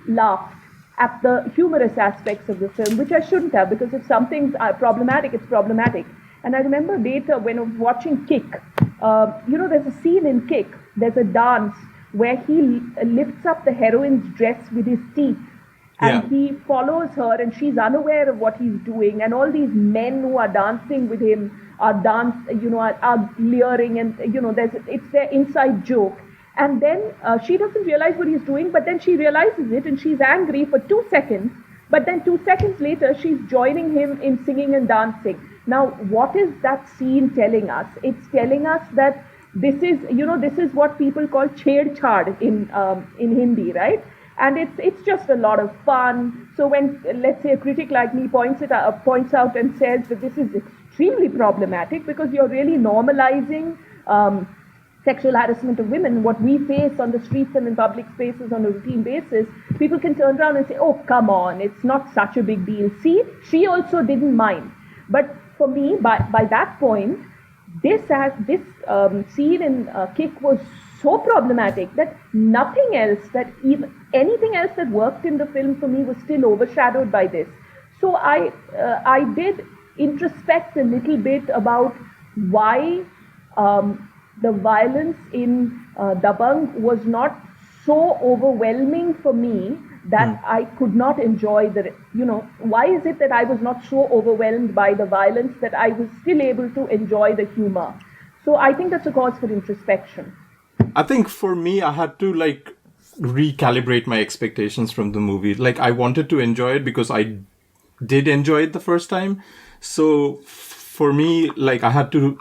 laughed at the humorous aspects of the film, which I shouldn't have, because if something's problematic, it's problematic. And I remember later when I was watching Kick, there's a scene in Kick, there's a dance where he lifts up the heroine's dress with his teeth, and he follows her, and she's unaware of what he's doing, and all these men who are dancing with him are leering, and it's their inside joke. And then she doesn't realize what he's doing, but then she realizes it, and she's angry for 2 seconds. But then 2 seconds later, she's joining him in singing and dancing. Now, what is that scene telling us? It's telling us that this is what people call chhed-chhad in Hindi, right? And it's just a lot of fun. So when, let's say, a critic like me points out and says that this is extremely problematic because you're really normalizing sexual harassment of women, what we face on the streets and in public spaces on a routine basis, people can turn around and say, oh, come on, it's not such a big deal. See, she also didn't mind. But for me, by that point, this scene in Kick was so problematic that anything else that worked in the film for me was still overshadowed by this. So I did introspect a little bit about why the violence in Dabangg was not so overwhelming for me that I could not enjoy why is it that I was not so overwhelmed by the violence that I was still able to enjoy the humor? So I think that's a cause for introspection. I think for me, I had to recalibrate my expectations from the movie. I wanted to enjoy it because I did enjoy it the first time. So for me, I had to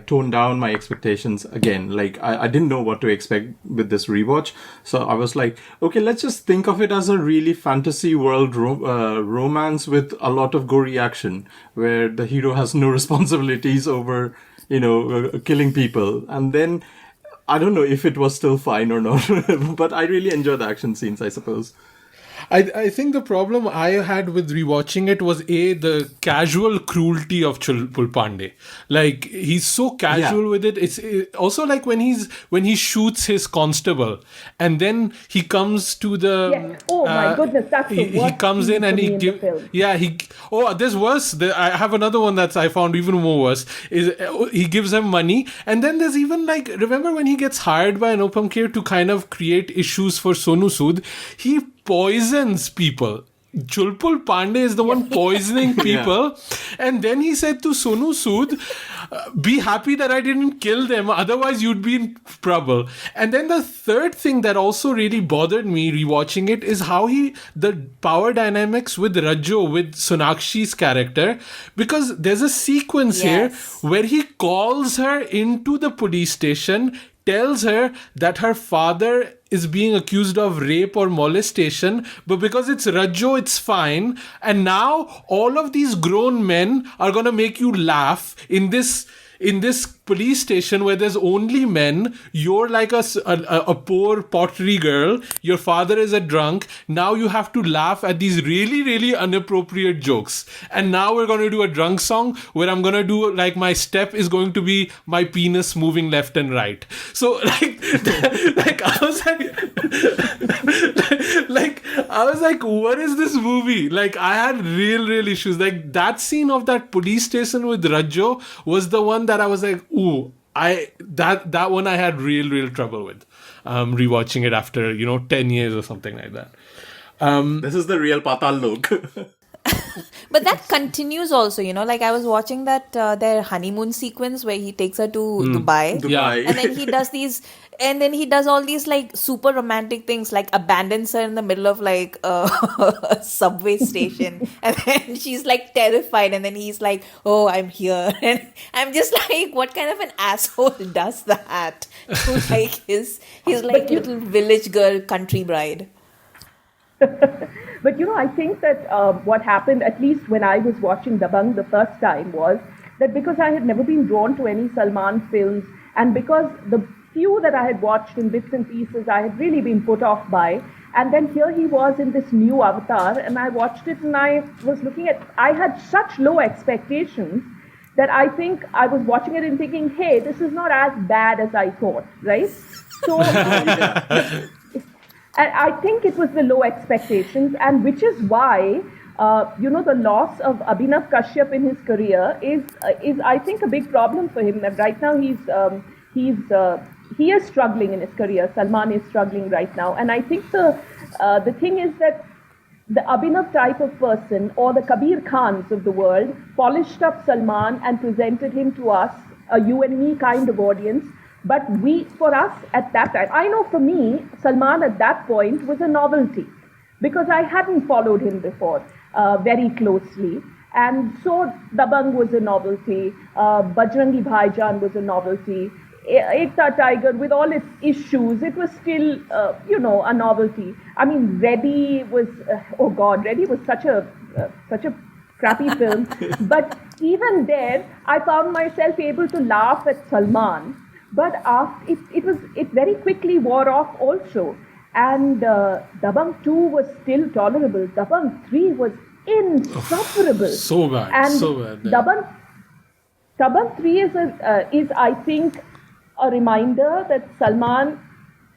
tone down my expectations again. I didn't know what to expect with this rewatch. So I was like, okay, let's just think of it as a really fantasy world romance with a lot of gory action where the hero has no responsibilities over, killing people. And then I don't know if it was still fine or not, but I really enjoyed the action scenes, I suppose. I think the problem I had with rewatching it was the casual cruelty of Chulbul Pandey. He's so casual with it. It's also when he shoots his constable, and then he comes to the. Oh my goodness, that's the worst. He comes in and he gives. There's worse. I have another one that I found even more worse. Is he gives him money, and then there's even remember when he gets hired by Anupam Kher to kind of create issues for Sonu Sood, he poisons people Chulpul Pandey is the one poisoning people. And then he said to Sonu Sood, be happy that I didn't kill them, otherwise you'd be in trouble. And then the third thing that also really bothered me rewatching it is how the power dynamics with Rajo, with Sonakshi's character, because there's a sequence here where he calls her into the police station, tells her that her father is being accused of rape or molestation, but because it's Rajo, it's fine. And now all of these grown men are going to make you laugh in this police station where there's only men. You're like a poor pottery girl. Your father is a drunk. Now you have to laugh at these really, really inappropriate jokes. And now we're going to do a drunk song where I'm going to do, like, my step is going to be my penis moving left and right. So like I was like, what is this movie? Like, I had real issues. Like, that scene of that police station with Rajo was the one that I was like, ooh, that one I had real trouble with. Rewatching it after 10 years or something like that. This is the real Patal look. But that continues also, like I was watching that their honeymoon sequence where he takes her to Dubai. Yeah. And then he does all these like super romantic things, like abandons her in the middle of like a subway station. And then she's like terrified. And then he's like, oh, I'm here. And I'm just like, what kind of an asshole does that to like his like little village girl country bride? But I think that what happened, at least when I was watching Dabangg the first time, was that because I had never been drawn to any Salman films, and because the few that I had watched in bits and pieces I had really been put off by, and then here he was in this new avatar, and I watched it and I was I had such low expectations that I think I was watching it and thinking, hey, this is not as bad as I thought, right? So and I think it was the low expectations, and which is why, the loss of Abhinav Kashyap in his career is I think a big problem for him. That right now he is struggling in his career. Salman is struggling right now, and I think the thing is that the Abhinav type of person, or the Kabir Khans of the world, polished up Salman and presented him to us, a you and me kind of audience. But for us at that time, I know for me, Salman at that point was a novelty because I hadn't followed him before very closely. And so Dabangg was a novelty, Bajrangi Bhaijaan was a novelty, Ekta Tiger with all its issues, it was still, a novelty. I mean, Reddy was, Reddy was such a crappy film. But even there, I found myself able to laugh at Salman. But after it very quickly wore off also. And Dabangg 2 was still tolerable. Dabangg 3 was insufferable. So bad. And so bad. Dabangg 3 is I think a reminder that Salman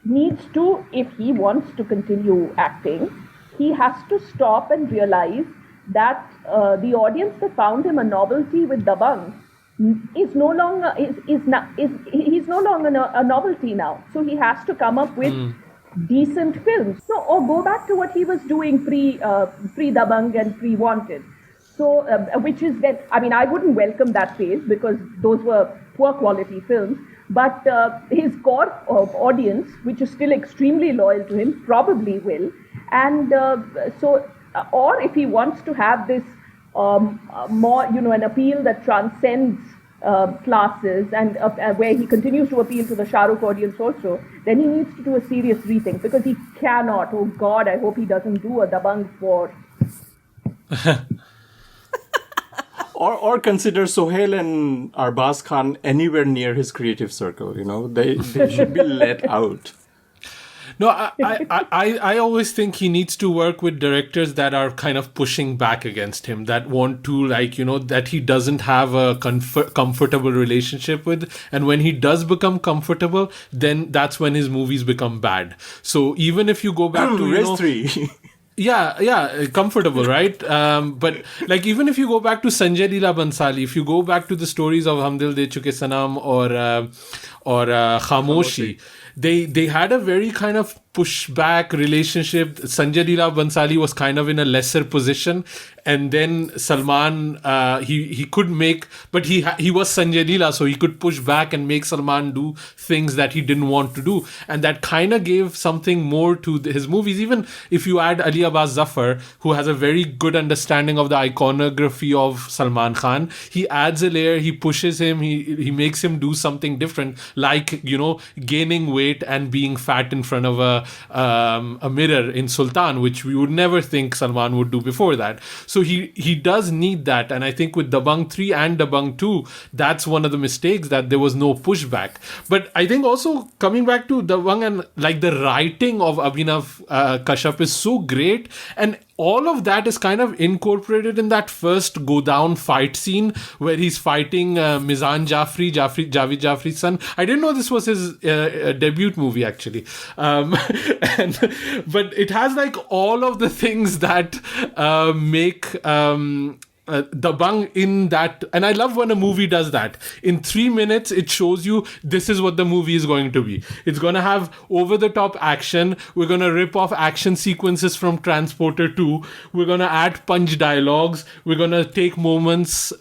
needs to, if he wants to continue acting, he has to stop and realize that the audience that found him a novelty with Dabangg is no longer he's no longer a novelty now. So he has to come up with decent films. So, or go back to what he was doing pre Dabangg and pre Wanted. So, which is then, I mean, I wouldn't welcome that phase because those were poor quality films. But his core audience, which is still extremely loyal to him, probably will. And or if he wants to have this more, an appeal that transcends classes and where he continues to appeal to the Shah Rukh audience also, then he needs to do a serious rethink because he cannot, oh God, I hope he doesn't do a Dabangg 4. Or consider Sohail and Arbaaz Khan anywhere near his creative circle, they should be let out. No, I always think he needs to work with directors that are kind of pushing back against him, that want to, that he doesn't have a comfortable relationship with. And when he does become comfortable, then that's when his movies become bad. So even if you go back to, Race 3. Yeah, comfortable, right? But even if you go back to Sanjay Leela Bhansali, if you go back to the stories of Hum Dil De Chuke Sanam or Khamoshi, they had a very kind of pushback relationship. Sanjay Leela Bhansali was kind of in a lesser position, and then Salman he could make, but he was Sanjay Leela, so he could push back and make Salman do things that he didn't want to do, and that kind of gave something more to his movies. Even if you add Ali Abbas Zafar, who has a very good understanding of the iconography of Salman Khan, he adds a layer, he pushes him, he makes him do something different, like, you know, gaining weight and being fat in front of a mirror in Sultan, which we would never think Salman would do before that. So he does need that, and I think with Dabangg 3 and Dabangg 2, that's one of the mistakes, that there was no pushback. But I think also coming back to Dabangg, and like the writing of Abhinav Kashyap is so great, and all of that is kind of incorporated in that first go down fight scene where he's fighting Mizan Javed Jaffri's son. I didn't know this was his debut movie, actually. But it has like all of the things that make Dabangg in that, and I love when a movie does that. In 3 minutes, it shows you this is what the movie is going to be. It's going to have over-the-top action. We're going to rip off action sequences from Transporter 2. We're going to add punch dialogues. We're going to take moments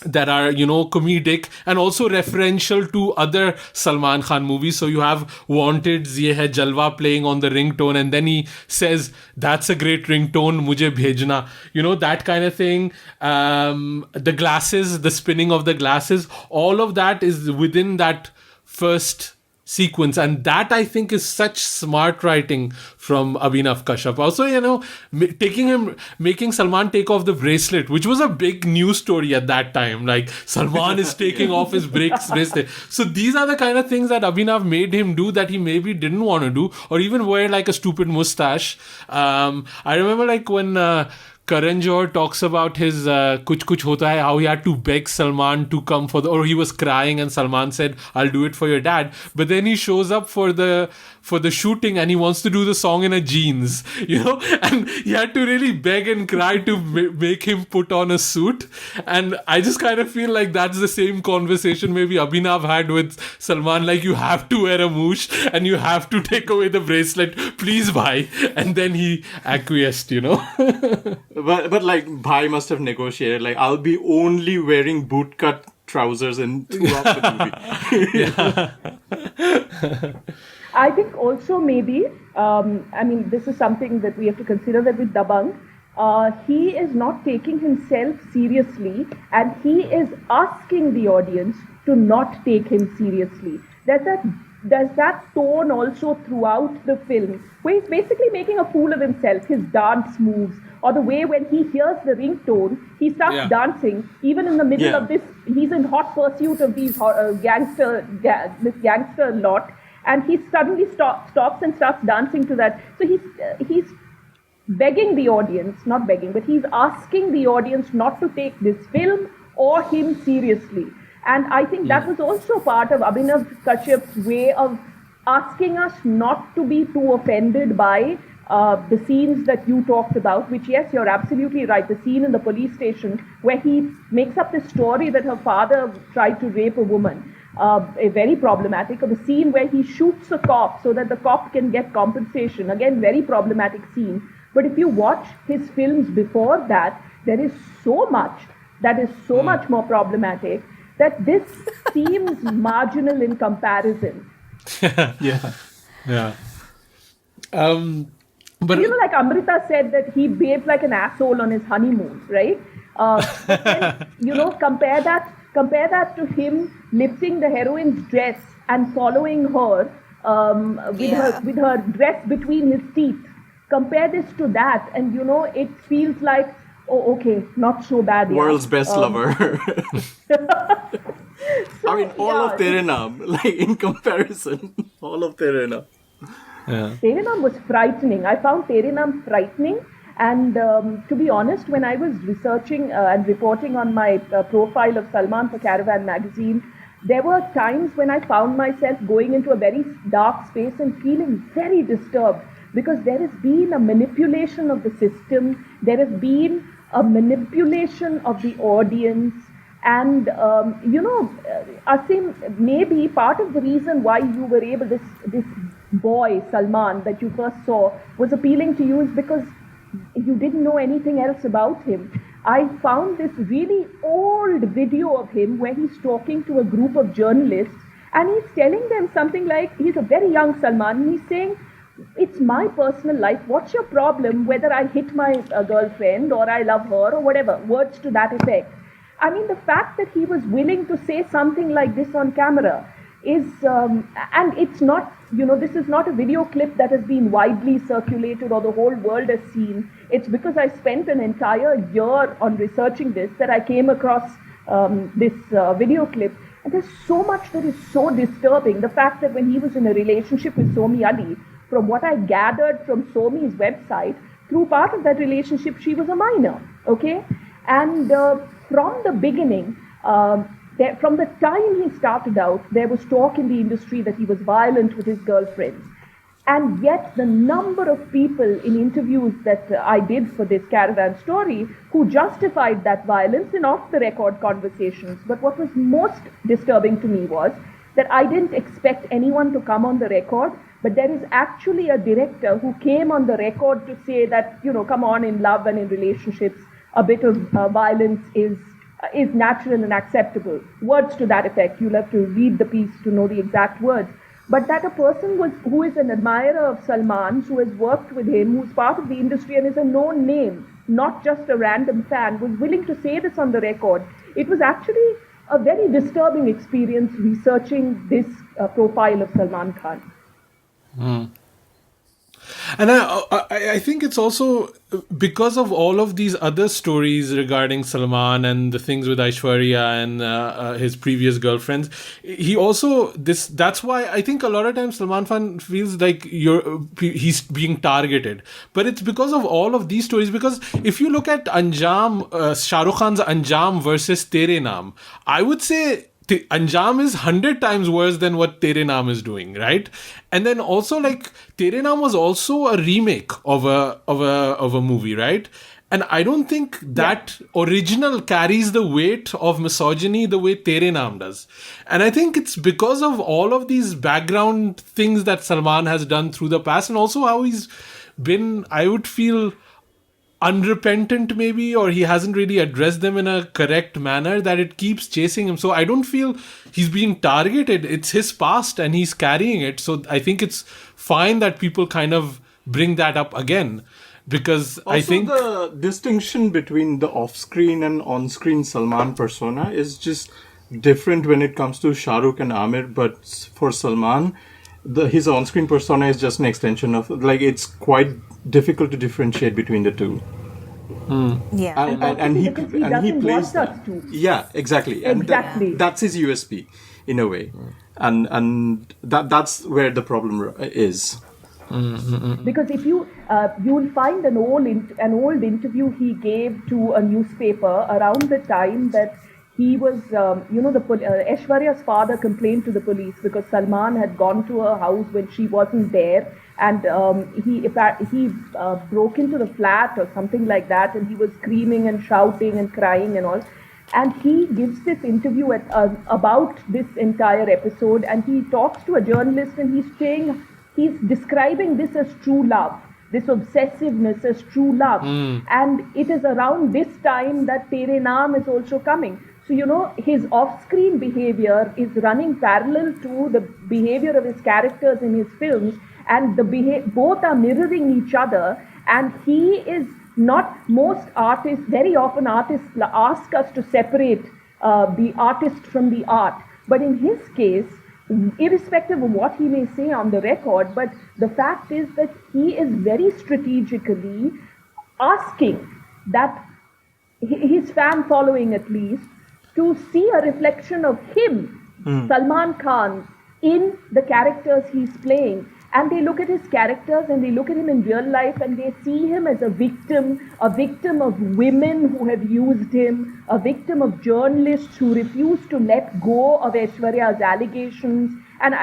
that are, you know, comedic and also referential to other Salman Khan movies. So you have Wanted, Ye Hai Jalwa playing on the ringtone, and then he says, that's a great ringtone, mujhe bhejna. You know, that kind of thing. The glasses, the spinning of the glasses, all of that is within that first sequence, and that I think is such smart writing from Abhinav Kashyap. Also, you know, making Salman take off the bracelet, which was a big news story at that time. Like, Salman is taking off his bracelet. So these are the kind of things that Abhinav made him do that he maybe didn't want to do, or even wear like a stupid mustache. I remember like when Karan Johar talks about his Kuch Kuch Hota Hai, how he had to beg Salman to come or he was crying and Salman said, I'll do it for your dad. But then he shows up for the shooting and he wants to do the song in a jeans, you know, and he had to really beg and cry to make him put on a suit. And I just kind of feel like that's the same conversation maybe Abhinav had with Salman, like, you have to wear a moosh and you have to take away the bracelet, please bhai. And then he acquiesced, you know. But like, Bhai must have negotiated, like, I'll be only wearing bootcut trousers throughout the movie. I think also maybe, I mean, this is something that we have to consider, that with Dabangg, he is not taking himself seriously, and he is asking the audience to not take him seriously. There's that tone also throughout the film, where he's basically making a fool of himself, his dance moves, or the way when he hears the ringtone, he starts dancing, even in the middle of this, he's in hot pursuit of these this gangster lot, and he suddenly stops and starts dancing to that. So he's begging the audience, not begging, but he's asking the audience not to take this film or him seriously. And I think that was also part of Abhinav Kashyap's way of asking us not to be too offended by the scenes that you talked about, which, yes, you're absolutely right. The scene in the police station where he makes up this story that her father tried to rape a woman, very problematic. Or the scene where he shoots a cop so that the cop can get compensation, again, very problematic scene. But if you watch his films before that, there is so much that is so much more problematic that this seems marginal in comparison. Yeah. But you know, like Amrita said that he behaved like an asshole on his honeymoon, right? But then, you know, compare that to him lifting the heroine's dress and following her with her dress between his teeth. Compare this to that, and you know, it feels like, oh, okay, not so bad. World's best lover. So, I mean, all of Tere Naam, like, in comparison, all of Tere Naam. Yeah. Tere Naam was frightening. I found Tere Naam frightening. And to be honest, when I was researching and reporting on my profile of Salman for Caravan magazine, there were times when I found myself going into a very dark space and feeling very disturbed, because there has been a manipulation of the system, there has been a manipulation of the audience, and you know, Asim, maybe part of the reason why you were able, this boy, Salman, that you first saw was appealing to you is because you didn't know anything else about him. I found this really old video of him where he's talking to a group of journalists and he's telling them something like, he's a very young Salman, and he's saying, it's my personal life, what's your problem whether I hit my girlfriend or I love her or whatever, words to that effect. I mean, the fact that he was willing to say something like this on camera is, and it's not, this is not a video clip that has been widely circulated or the whole world has seen. It's because I spent an entire year on researching this that I came across this video clip. And there's so much that is so disturbing. The fact that when he was in a relationship with Somi Ali, from what I gathered from Somi's website, through part of that relationship, she was a minor, okay? And from the beginning, from the time he started out, there was talk in the industry that he was violent with his girlfriends. And yet the number of people in interviews that I did for this Caravan story who justified that violence in off-the-record conversations. But what was most disturbing to me was that I didn't expect anyone to come on the record, but there is actually a director who came on the record to say that, come on, in love and in relationships, a bit of violence is natural and acceptable. Words to that effect. You'll have to read the piece to know the exact words. But that a person who is an admirer of Salman, who has worked with him, who's part of the industry and is a known name, not just a random fan, was willing to say this on the record. It was actually a very disturbing experience researching this profile of Salman Khan. Mm. And I think it's also because of all of these other stories regarding Salman and the things with Aishwarya and his previous girlfriends, that's why I think a lot of times Salman Khan feels like he's being targeted. But it's because of all of these stories, because if you look at Anjam, Shah Rukh Khan's Anjam versus Tere Naam, I would say Anjam is 100 times worse than what Tere Naam is doing, right? And then also Tere Naam was also a remake of a movie, right? And I don't think that original carries the weight of misogyny the way Tere Naam does. And I think it's because of all of these background things that Salman has done through the past, and also how he's been, I would feel, unrepentant maybe, or he hasn't really addressed them in a correct manner, that it keeps chasing him. So I don't feel he's being targeted. It's his past and he's carrying it. So I think it's fine that people kind of bring that up again, because also, I think the distinction between the off-screen and on-screen Salman persona is just different when it comes to Shah Rukh and Amir. But for Salman, his on-screen persona is just an extension of, it's quite difficult to differentiate between the two. Yeah, and he plays that. Yeah, exactly. And that's his USP in a way, and that's where the problem is. Because if you'll find an old interview he gave to a newspaper around the time that he was, Aishwarya's father complained to the police because Salman had gone to her house when she wasn't there, and he broke into the flat or something like that, and he was screaming and shouting and crying and all. And he gives this interview about this entire episode, and he talks to a journalist, and he's describing this as true love, this obsessiveness as true love. And it is around this time that Tere Naam is also coming. So, his off-screen behavior is running parallel to the behavior of his characters in his films, and both are mirroring each other. And he is not, most artists, very often artists ask us to separate the artist from the art. But in his case, irrespective of what he may say on the record, but the fact is that he is very strategically asking that his fan following at least to see a reflection of him, Salman Khan, in the characters he's playing. And they look at his characters and they look at him in real life and they see him as a victim of women who have used him, a victim of journalists who refuse to let go of Aishwarya's allegations. And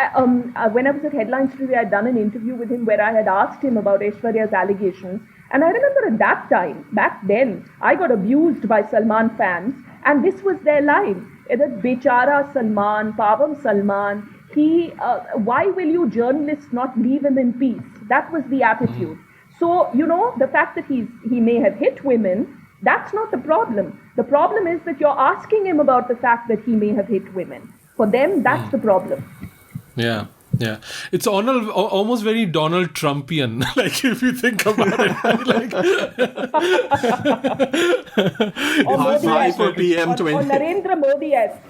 when I was at Headlines Today, I had done an interview with him where I had asked him about Aishwarya's allegations. And I remember at that time, back then, I got abused by Salman fans. And this was their line, that Bechara Salman, Pavam Salman, why will you journalists not leave him in peace? That was the attitude. So, the fact that he may have hit women, that's not the problem. The problem is that you're asking him about the fact that he may have hit women. For them, that's the problem. Yeah. Yeah, it's almost very Donald Trumpian, like if you think about it. Or Modi-esque. for PM20. Or Narendra Modi-esque.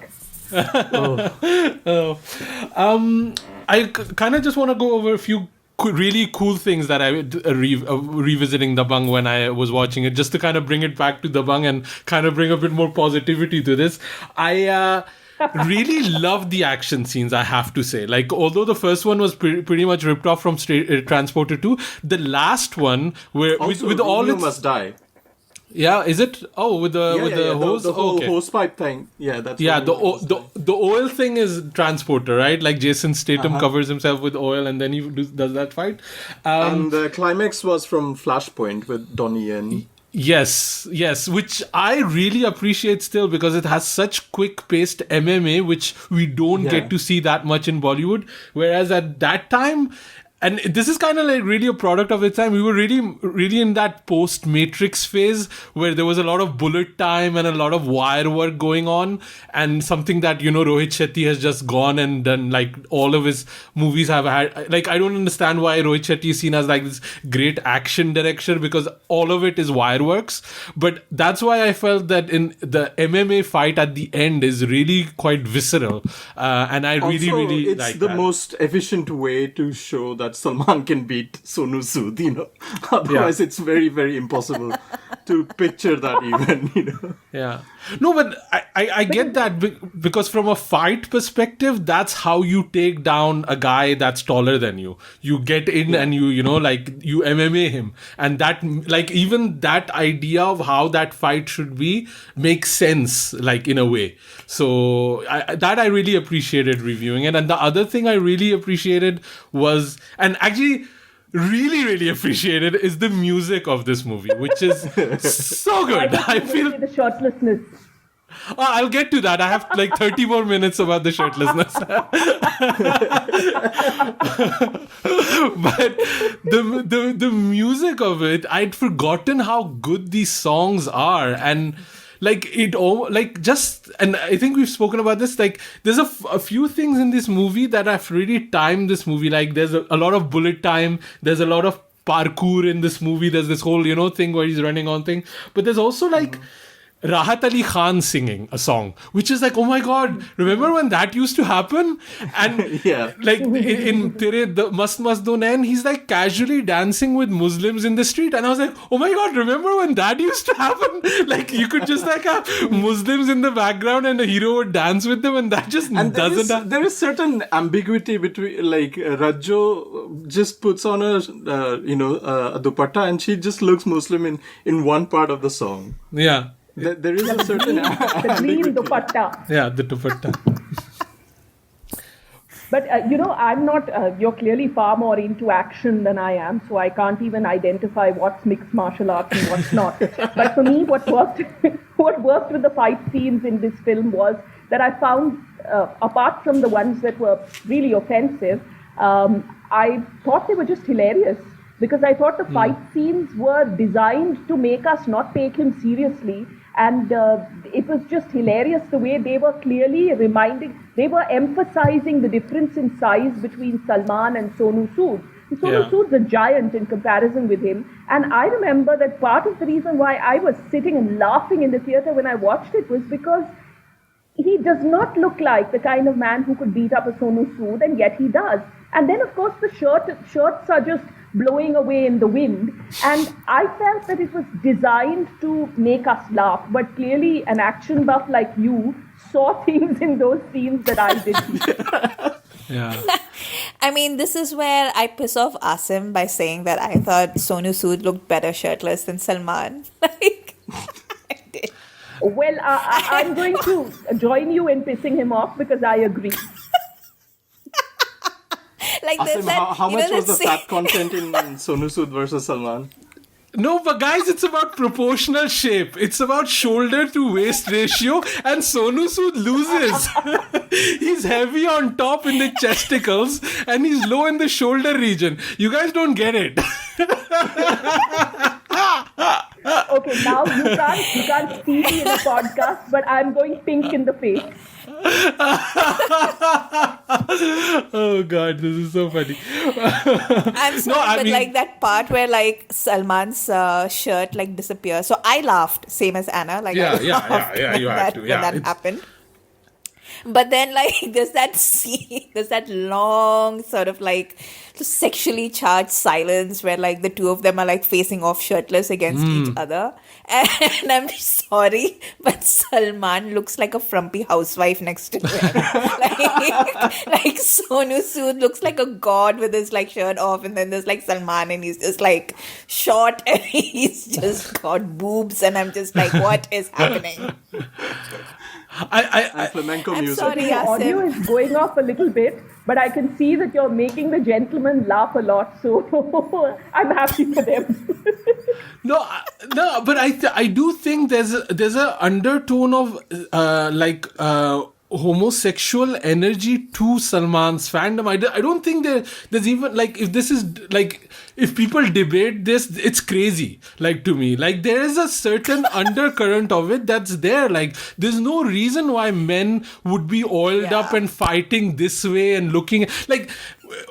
I kind of just want to go over a few really cool things that I revisiting Dabangg when I was watching it, just to kind of bring it back to Dabangg and kind of bring a bit more positivity to this. I really love the action scenes, I have to say. Like, although the first one was pretty much ripped off from Transporter 2, the last one where Also, with all its must die. Yeah, is it? Oh, with the hose, the whole okay. hose pipe thing. Yeah, that's the oil thing is Transporter, right? Like Jason Statham covers himself with oil and then he does that fight. And the climax was from Flashpoint with Donnie Yen. Yes, which I really appreciate still because it has such quick-paced MMA, which we don't get to see that much in Bollywood. Whereas at that time, and this is kind of like really a product of its time, we were really in that post-Matrix phase where there was a lot of bullet time and a lot of wire work going on, and something that, Rohit Shetty has just gone and done. Like, all of his movies have had, like, I don't understand why Rohit Shetty is seen as like this great action director, because all of it is wire works. But that's why I felt that in the MMA fight at the end is really quite visceral, and I really it's like the that. most efficient way to show that Salman can beat Sonu Sood, Otherwise, it's very, very impossible to picture that even, Yeah. No, but I get that because from a fight perspective, that's how you take down a guy that's taller than you. You get in and you MMA him. And that, like, even that idea of how that fight should be makes sense, like, in a way. So I really appreciated reviewing it. And the other thing I really appreciated was, and actually really, really appreciated, is the music of this movie, which is so good. I feel the shirtlessness. I'll get to that. I have like 30 more minutes about the shirtlessness. But the music of it, I'd forgotten how good these songs are. And like it all, like just, and I think we've spoken about this, like there's a few things in this movie that have really timed this movie. Like there's a lot of bullet time. There's a lot of parkour in this movie. There's this whole, thing where he's running on thing. But there's also like Rahat Ali Khan singing a song, which is like, oh my God, remember when that used to happen? And like in Tere the Mast Mast Do Nain, he's like casually dancing with Muslims in the street. And I was like, oh my God, remember when that used to happen? Like you could just like have Muslims in the background and the hero would dance with them, and that just doesn't happen. There is certain ambiguity between, like, Rajo just puts on a dupatta and she just looks Muslim in one part of the song. Yeah. There is a certain the green dupatta. Yeah, the dupatta. But, I'm not, you're clearly far more into action than I am, so I can't even identify what's mixed martial arts and what's not. But for me, what worked with the fight scenes in this film was that I found, apart from the ones that were really offensive, I thought they were just hilarious. Because I thought the fight scenes were designed to make us not take him seriously. And it was just hilarious the way they were clearly they were emphasizing the difference in size between Salman and Sonu Sood. Sonu Sood's a giant in comparison with him. And I remember that part of the reason why I was sitting and laughing in the theater when I watched it was because he does not look like the kind of man who could beat up a Sonu Sood, and yet he does. And then, of course, the shirts are just blowing away in the wind. And I felt that it was designed to make us laugh. But clearly, an action buff like you saw things in those scenes that I didn't. Yeah. I mean, this is where I piss off Asim by saying that I thought Sonu Sood looked better shirtless than Salman. Like, I did. Well, I'm going to join you in pissing him off because I agree. Like Asim, how much was the fat content in Sonu Sood versus Salman? No, but guys, it's about proportional shape. It's about shoulder to waist ratio, and Sonu Sood loses. He's heavy on top in the chesticles and he's low in the shoulder region. You guys don't get it. Okay, now you can't see me in a podcast, but I'm going pink in the face. Oh God, this is so funny. I'm sorry, but like that part where like Salman's shirt like disappears. So I laughed, same as Anna. Like Yeah, I laughed you have to. when that happened. But then, like, there's that scene, there's that long sort of like sexually charged silence where like the two of them are like facing off shirtless against each other. And I'm sorry, but Salman looks like a frumpy housewife next to him. like Sonu Sood looks like a god with his like shirt off, and then there's like Salman and he's just like short and he's just got boobs, and I'm just like, what is happening? I flamenco I'm music. sorry, The audio Asim. is going off a little bit, but I can see that you're making the gentlemen laugh a lot, so I'm happy for them. No, but I do think there's a undertone of homosexual energy to Salman's fandom. I don't think there's even like, if this is like, if people debate this, it's crazy. Like, to me, like there is a certain undercurrent of it that's there. Like there's no reason why men would be oiled up and fighting this way and looking like.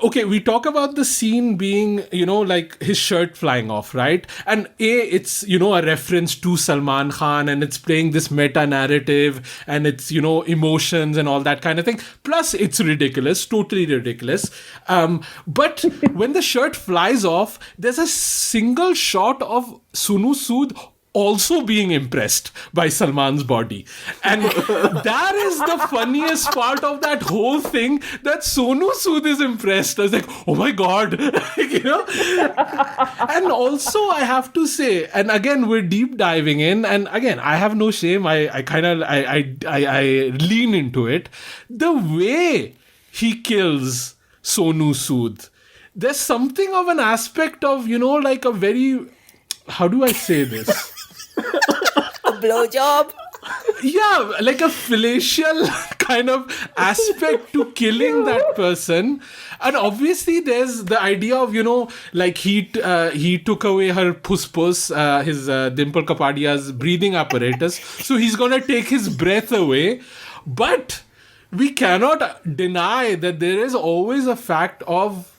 Okay, we talk about the scene being, like his shirt flying off, right? And it's, a reference to Salman Khan, and it's playing this meta narrative, and it's, emotions and all that kind of thing. Plus, it's ridiculous, totally ridiculous. But when the shirt flies off, there's a single shot of Sonu Sood also being impressed by Salman's body. And that is the funniest part of that whole thing, that Sonu Sood is impressed. I was like, oh my God. And also I have to say, and again, we're deep diving in, and again, I have no shame. I lean into it. The way he kills Sonu Sood, there's something of an aspect of, like a very, how do I say this? A blowjob. Yeah, like a fallacial kind of aspect to killing that person. And obviously there's the idea of, like he took away her puss, his Dimple Kapadia's breathing apparatus. So he's going to take his breath away. But we cannot deny that there is always a fact of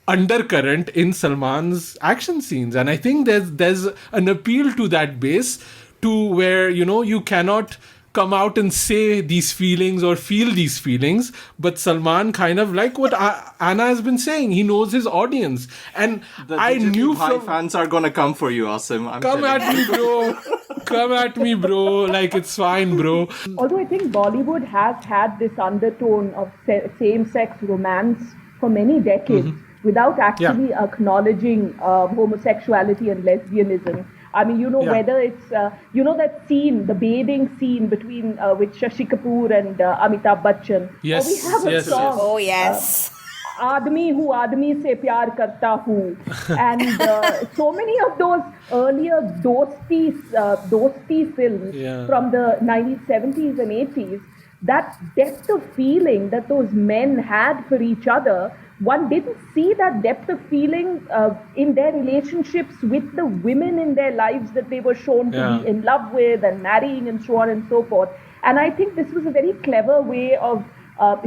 undercurrent in Salman's action scenes, and I think there's an appeal to that base, to where you cannot come out and say these feelings or feel these feelings, but Salman, kind of like what Anna has been saying, he knows his audience, and I knew fans are gonna come for you, Asim. Come at me, bro. Like, it's fine, bro. Although I think Bollywood has had this undertone of same-sex romance for many decades, without actually acknowledging homosexuality and lesbianism. I mean, whether it's, that scene, the bathing scene between, with Shashi Kapoor and Amitabh Bachchan. Yes, we have a song. Oh, yes. Aadmi hu aadmi se pyar karta hu. And so many of those earlier dosti films from the 1970s and 80s, that depth of feeling that those men had for each other, one didn't see that depth of feeling in their relationships with the women in their lives that they were shown to be in love with and marrying and so on and so forth. And I think this was a very clever way of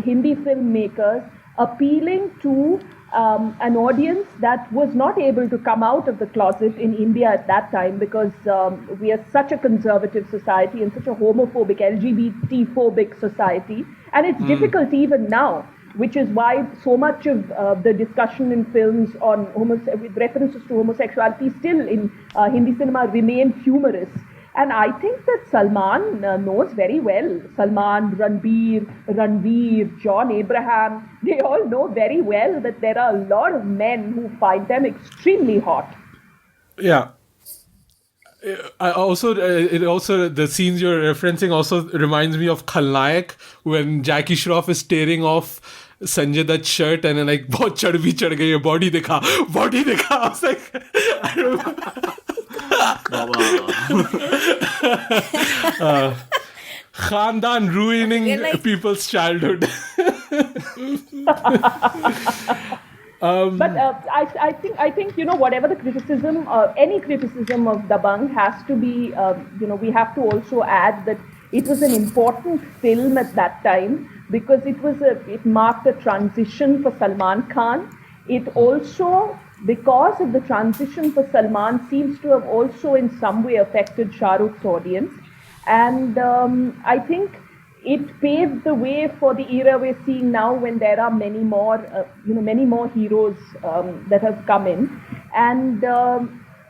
Hindi filmmakers appealing to an audience that was not able to come out of the closet in India at that time, because we are such a conservative society and such a homophobic, LGBT-phobic society. And it's difficult even now, which is why so much of the discussion in films on with references to homosexuality still in Hindi cinema remain humorous. And I think that Salman knows very well. Salman, Ranveer, John Abraham, they all know very well that there are a lot of men who find them extremely hot. Yeah. The scenes you're referencing also reminds me of Khalnayak, when Jackie Shroff is tearing off Sanjay Dutt's shirt and like, "Bahut chad bhi chad gayi hai, body dekha." I was like, I don't know. Khandaan ruining people's childhood. But I think whatever the criticism, any criticism of Dabangg has to be, we have to also add that it was an important film at that time because it marked a transition for Salman Khan. It also, because of the transition for Salman, seems to have also in some way affected Shah Rukh's audience. And I think it paved the way for the era we're seeing now when there are many more heroes that have come in. And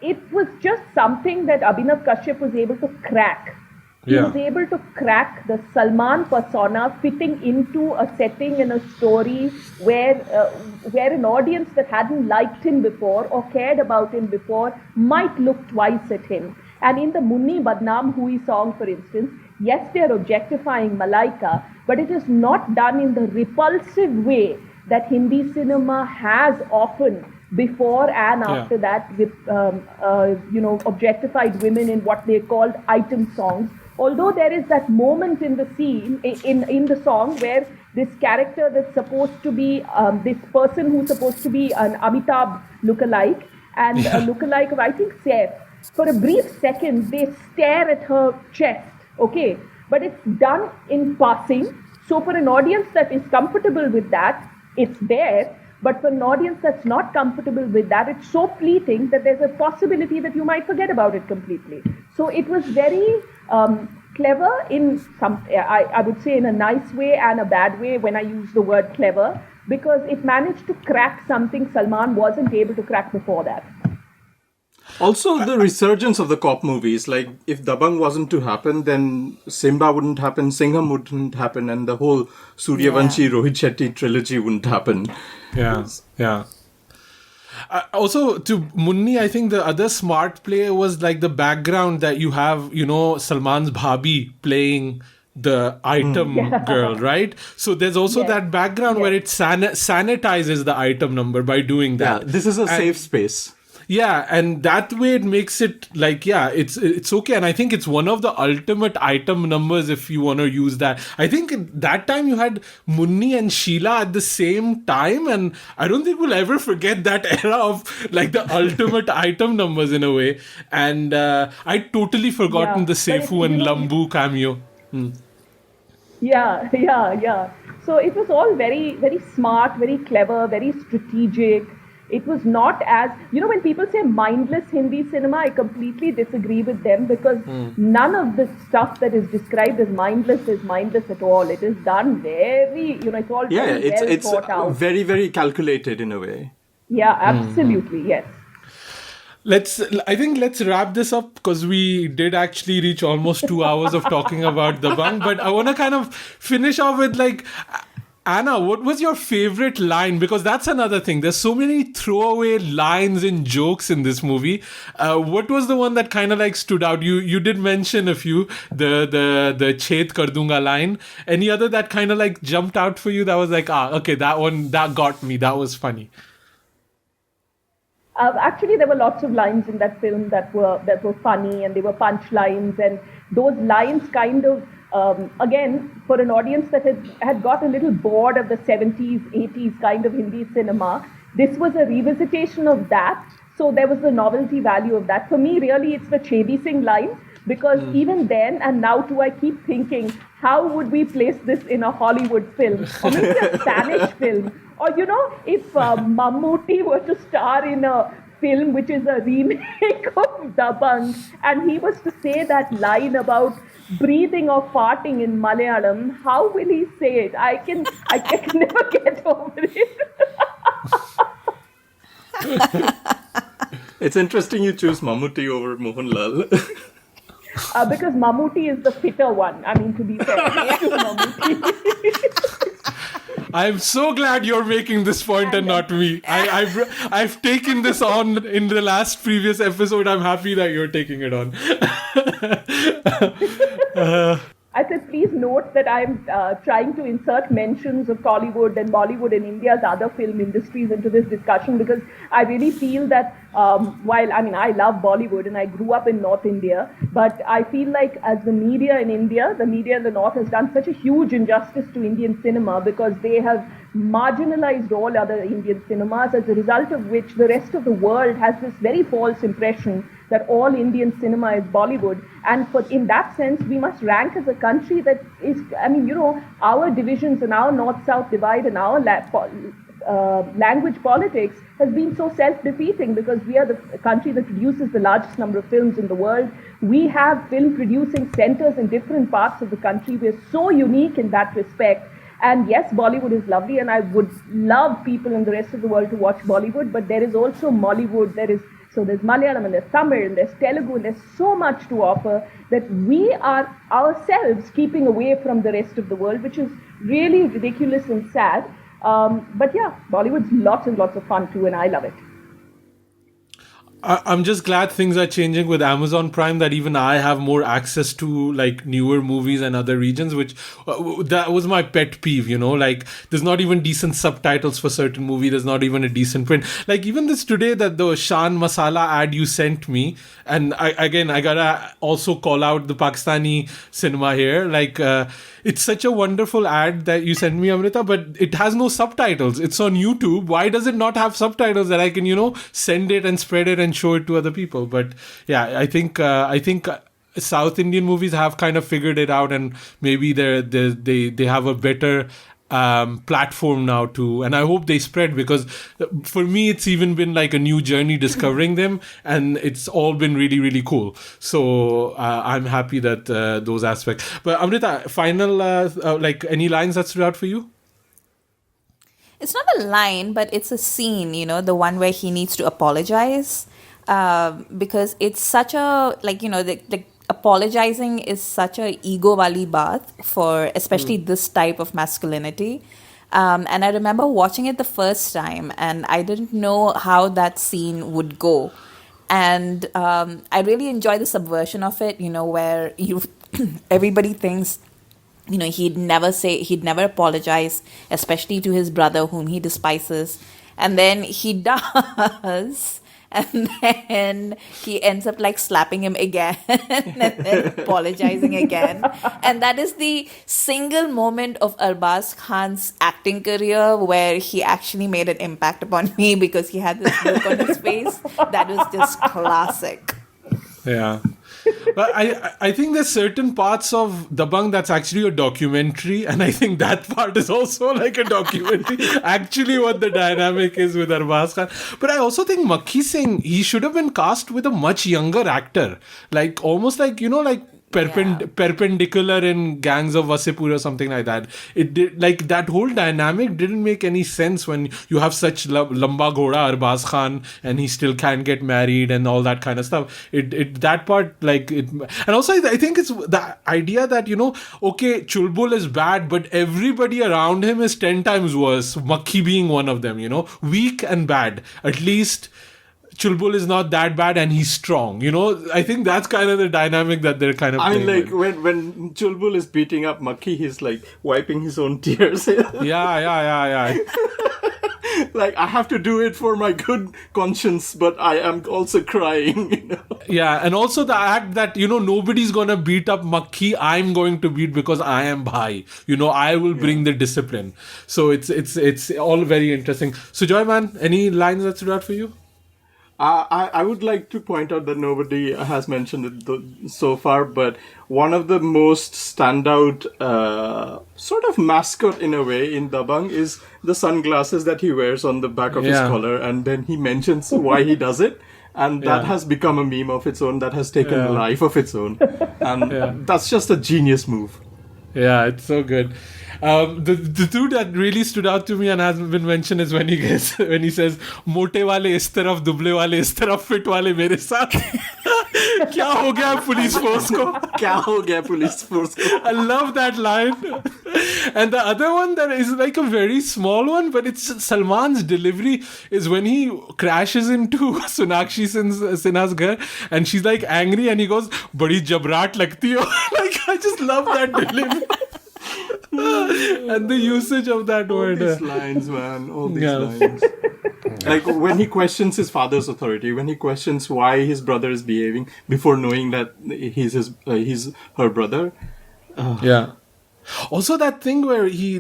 it was just something that Abhinav Kashyap was able to crack. He was able to crack the Salman persona fitting into a setting and a story where an audience that hadn't liked him before or cared about him before might look twice at him. And in the Munni Badnaam Hui song, for instance, yes, they are objectifying Malaika, but it is not done in the repulsive way that Hindi cinema has often before and after that, objectified women in what they called item songs. Although there is that moment in the scene, in the song, where this character that's supposed to be, this person who's supposed to be an Amitabh lookalike, and a lookalike of, I think, Saif, for a brief second, they stare at her chest, okay? But it's done in passing. So for an audience that is comfortable with that, it's there. But for an audience that's not comfortable with that, it's so fleeting that there's a possibility that you might forget about it completely. So it was very clever in some, I would say in a nice way and a bad way when I use the word clever, because it managed to crack something Salman wasn't able to crack before that. Also, the resurgence of the cop movies, like if Dabangg wasn't to happen, then Simba wouldn't happen, Singham wouldn't happen, and the whole Suryavanshi Rohit Shetty trilogy wouldn't happen. Yeah. Also, to Munni, I think the other smart play was like the background that you have, Salman's Bhabhi playing the item girl, right? So there's also that background where it sanitizes the item number by doing that. Yeah, this is a safe space. Yeah, and that way it makes it like, it's okay. And I think it's one of the ultimate item numbers if you want to use that. I think that time you had Munni and Sheila at the same time, and I don't think we'll ever forget that era of like the ultimate item numbers in a way. And I'd totally forgotten the Seifu and Lambu cameo. Yeah. So it was all very, very smart, very clever, very strategic. It was not as, when people say mindless Hindi cinema, I completely disagree with them because none of the stuff that is described as mindless is mindless at all. It is done very, it's all very well thought out. Very, very calculated in a way. Yeah, absolutely, yes. Let's wrap this up because we did actually reach almost 2 hours of talking about Dabangg. But I want to kind of finish off with like, Anna, what was your favorite line? Because that's another thing. There's so many throwaway lines and jokes in this movie. What was the one that kind of like stood out? You did mention a few, the Chet Kar Dunga line. Any other that kind of like jumped out for you that was like, okay, that one, that got me. That was funny. Actually, there were lots of lines in that film that were funny, and they were punchlines, and those lines kind of, again, for an audience that had got a little bored of the 70s, 80s kind of Hindi cinema, this was a revisitation of that. So there was the novelty value of that. For me, really, it's the Chedi Singh line, because even then and now too, I keep thinking, how would we place this in a Hollywood film? Or maybe a Spanish film? Or, if Mammootty were to star in a film which is a remake of Dabangg, and he was to say that line about breathing or farting in Malayalam, how will he say it? I can never get over it. It's interesting you choose Mammootty over Mohanlal. Because Mammootty is the fitter one. I mean, to be fair, I'm so glad you're making this point and not me. I've taken this on in the last previous episode. I'm happy that you're taking it on. I said, please note that I'm trying to insert mentions of Tollywood and Bollywood and India's other film industries into this discussion, because I really feel that while, I mean, I love Bollywood and I grew up in North India, but I feel like as the media in India, the media in the North has done such a huge injustice to Indian cinema, because they have marginalized all other Indian cinemas, as a result of which the rest of the world has this very false impression that all Indian cinema is Bollywood. And in that sense, we must rank as a country that is, I mean, you know, our divisions and our North-South divide and our language politics has been so self-defeating, because we are the country that produces the largest number of films in the world. We have film producing centers in different parts of the country. We're so unique in that respect. And yes, Bollywood is lovely, and I would love people in the rest of the world to watch Bollywood, but there is also Mollywood. So there's Malayalam, and there's Tamil, and there's Telugu, and there's so much to offer that we are ourselves keeping away from the rest of the world, which is really ridiculous and sad. But yeah, Bollywood's lots and lots of fun too, and I love it. I'm just glad things are changing with Amazon Prime, that even I have more access to like newer movies and other regions, which that was my pet peeve, you know, like there's not even decent subtitles for certain movies. There's not even a decent print. Like even this today, that the Shan Masala ad you sent me, and I gotta also call out the Pakistani cinema here. Like it's such a wonderful ad that you sent me, Amrita, but it has no subtitles. It's on YouTube. Why does it not have subtitles that I can, you know, send it and spread it and show it to other people? But yeah, I think South Indian movies have kind of figured it out, and maybe they have a better platform now too, and I hope they spread, because for me it's even been like a new journey discovering them, and it's all been really, really cool. So I'm happy that those aspects. But Amrita, final like any lines that stood out for you? It's not a line, but it's a scene, you know, the one where he needs to apologize, because it's such a, like, you know, the apologizing is such a ego wali baat for especially this type of masculinity. And I remember watching it the first time, and I didn't know how that scene would go. And I really enjoy the subversion of it, you know, where everybody thinks, you know, he'd never apologize, especially to his brother whom he despises. And then he does. And then he ends up like slapping him again and then apologizing again. And that is the single moment of Arbaaz Khan's acting career where he actually made an impact upon me, because he had this look on his face that was just classic. Yeah. But I think there's certain parts of Dabangg that's actually a documentary, and I think that part is also like a documentary, actually what the dynamic is with Arbaaz Khan. But I also think Makhi Singh, he should have been cast with a much younger actor, like almost like, you know, like perpendicular in Gangs of Wasseypur or something like that. It did, like that whole dynamic didn't make any sense when you have such lamba ghoda Arbaaz Khan and he still can't get married and all that kind of stuff. It that part, like it, and also I think it's the idea that, you know, okay, Chulbul is bad, but everybody around him is 10 times worse. Makhi being one of them, you know, weak and bad. At least Chulbul is not that bad and he's strong, you know. I think that's kind of the dynamic that they're kind of playing. I mean, like when Chulbul is beating up Makhi, he's like wiping his own tears. Yeah. Like, I have to do it for my good conscience, but I am also crying, you know? Yeah, and also the act that, you know, nobody's gonna beat up Makhi, I'm going to beat because I am bhai. You know, I will bring the discipline. So it's all very interesting. So Joy, man, any lines that stood out for you? I would like to point out that nobody has mentioned it so far, but one of the most standout sort of mascot in a way in Dabangg is the sunglasses that he wears on the back of his collar, and then he mentions why he does it, and that has become a meme of its own, that has taken a life of its own, and that's just a genius move. Yeah, it's so good. The two that really stood out to me and has been mentioned is when he says "mote wale is taraf, duble wale is taraf, fit wale mere saath." क्या हो गया police force को? क्या हो गया police force को? I love that line. And the other one that is like a very small one, but it's Salman's delivery is when he crashes into Sonakshi Sinha's ghar and she's like angry and he goes, "Badi jabrat lagti ho." Like, I just love that delivery. And the usage of that word. All these lines, man. All these lines. Like when he questions his father's authority, when he questions why his brother is behaving before knowing that he's her brother. Yeah. Also that thing where he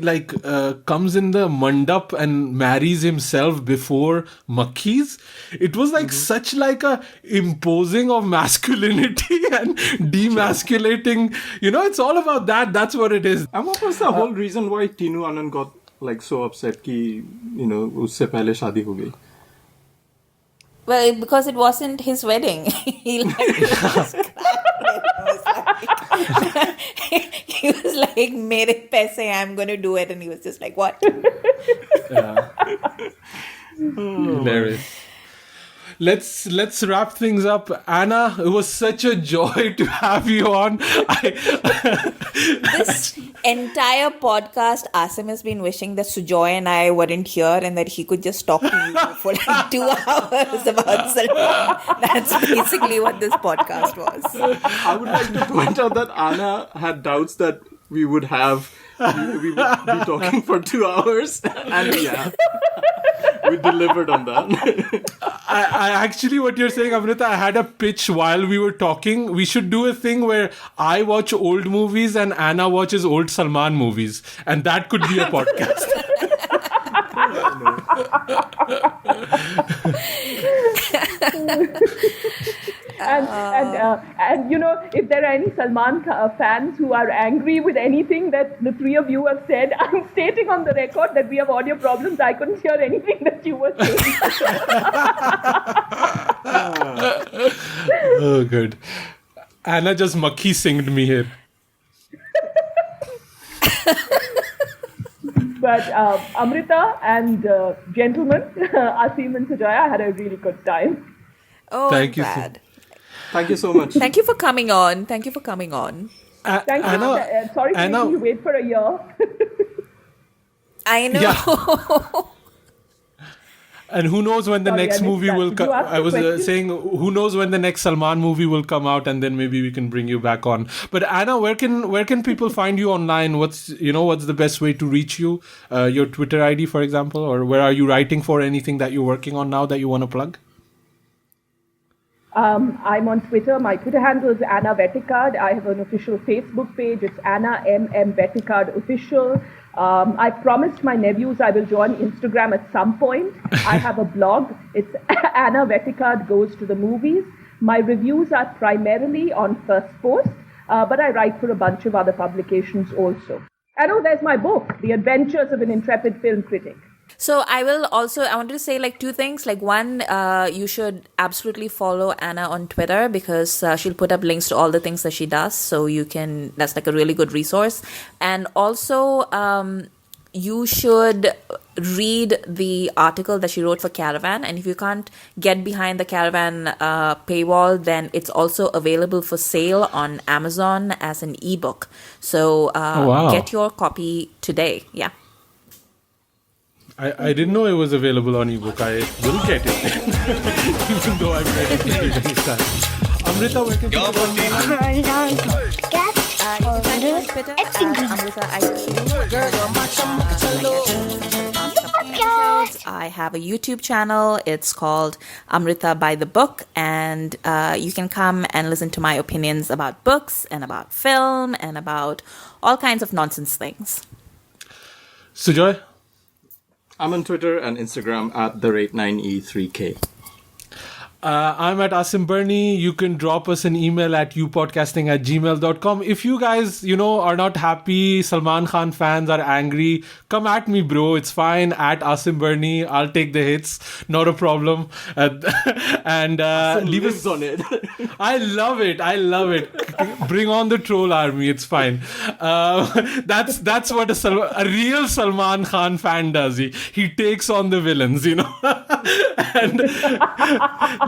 comes in the mandap and marries himself before Makhi's. It was like such like a imposing of masculinity and demasculating. It's all about that. That's what it is. And what was the whole reason why Tinu Anand got like so upset कि उससे पहले शादी हो गई? Well, because it wasn't his wedding. He was like, "Mere paise, I'm going to do it," and he was just like, "What?" Yeah. Hilarious. Let's wrap things up. Anna, it was such a joy to have you on. This entire podcast, Asim has been wishing that Sujoy and I weren't here and that he could just talk to you for like 2 hours about Salman. That's basically what this podcast was. I would like to point out that Anna had doubts that we would be talking for 2 hours, and we delivered on that. I actually, what you're saying, Amrita, I had a pitch while we were talking. We should do a thing where I watch old movies and Anna watches old Salman movies, and that could be a podcast. And if there are any Salman fans who are angry with anything that the three of you have said, I'm stating on the record that we have audio problems. I couldn't hear anything that you were saying. Oh, good. Anna just Makhi singed me here. But Amrita and gentlemen, Asim and Sujaya, had a really good time. Oh, Thank you. glad. Thank you so much. Thank you for coming on. Thank you. Anna, Sorry for Anna, making you wait for a year. I know. Yeah. And who knows when the next movie will come? I was saying, who knows when the next Salman movie will come out, and then maybe we can bring you back on. But Anna, where can people find you online? What's the best way to reach you? Your Twitter ID, for example, or where are you writing for? Anything that you're working on now that you want to plug? I'm on Twitter. My Twitter handle is Anna Vetticad. I have an official Facebook page. It's Anna M. Vetticad Official. I promised my nephews I will join Instagram at some point. I have a blog. It's Anna Vetticad Goes to the Movies. My reviews are primarily on First Post, but I write for a bunch of other publications also. And there's my book, The Adventures of an Intrepid Film Critic. So I wanted to say like two things. Like one, you should absolutely follow Anna on Twitter because she'll put up links to all the things that she does. So that's like a really good resource. And also, you should read the article that she wrote for Caravan. And if you can't get behind the Caravan paywall, then it's also available for sale on Amazon as an ebook. So get your copy today. Yeah. I didn't know it was available on ebook. I will get it. Even though I've read it many times. Amrita, where can people find you? On Twitter at Amrita IQ. I have a YouTube channel. It's called Amrita by the Book. And you can come and listen to my opinions about books and about film and about all kinds of nonsense things. Sujoy? I'm on Twitter and Instagram at @9e3k. I'm at Asim Bernie. You can drop us an email at youpodcasting@gmail.com. If you guys, are not happy, Salman Khan fans are angry, come at me, bro. It's fine. At Asim Bernie. I'll take the hits. Not a problem. And leave us on it. I love it. Bring on the troll army. It's fine. That's what a real Salman Khan fan does. He takes on the villains, and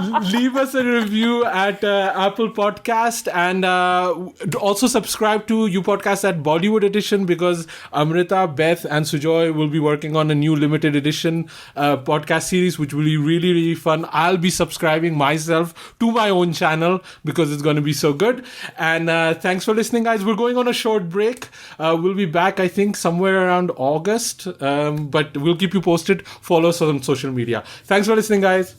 leave us a review at Apple Podcast, and also subscribe to You Podcast at Bollywood Edition, because Amrita, Beth, and Sujoy will be working on a new limited edition podcast series, which will be really, really fun. I'll be subscribing myself to my own channel because it's going to be so good. And thanks for listening, guys. We're going on a short break. We'll be back, I think, somewhere around August, but we'll keep you posted. Follow us on social media. Thanks for listening, guys.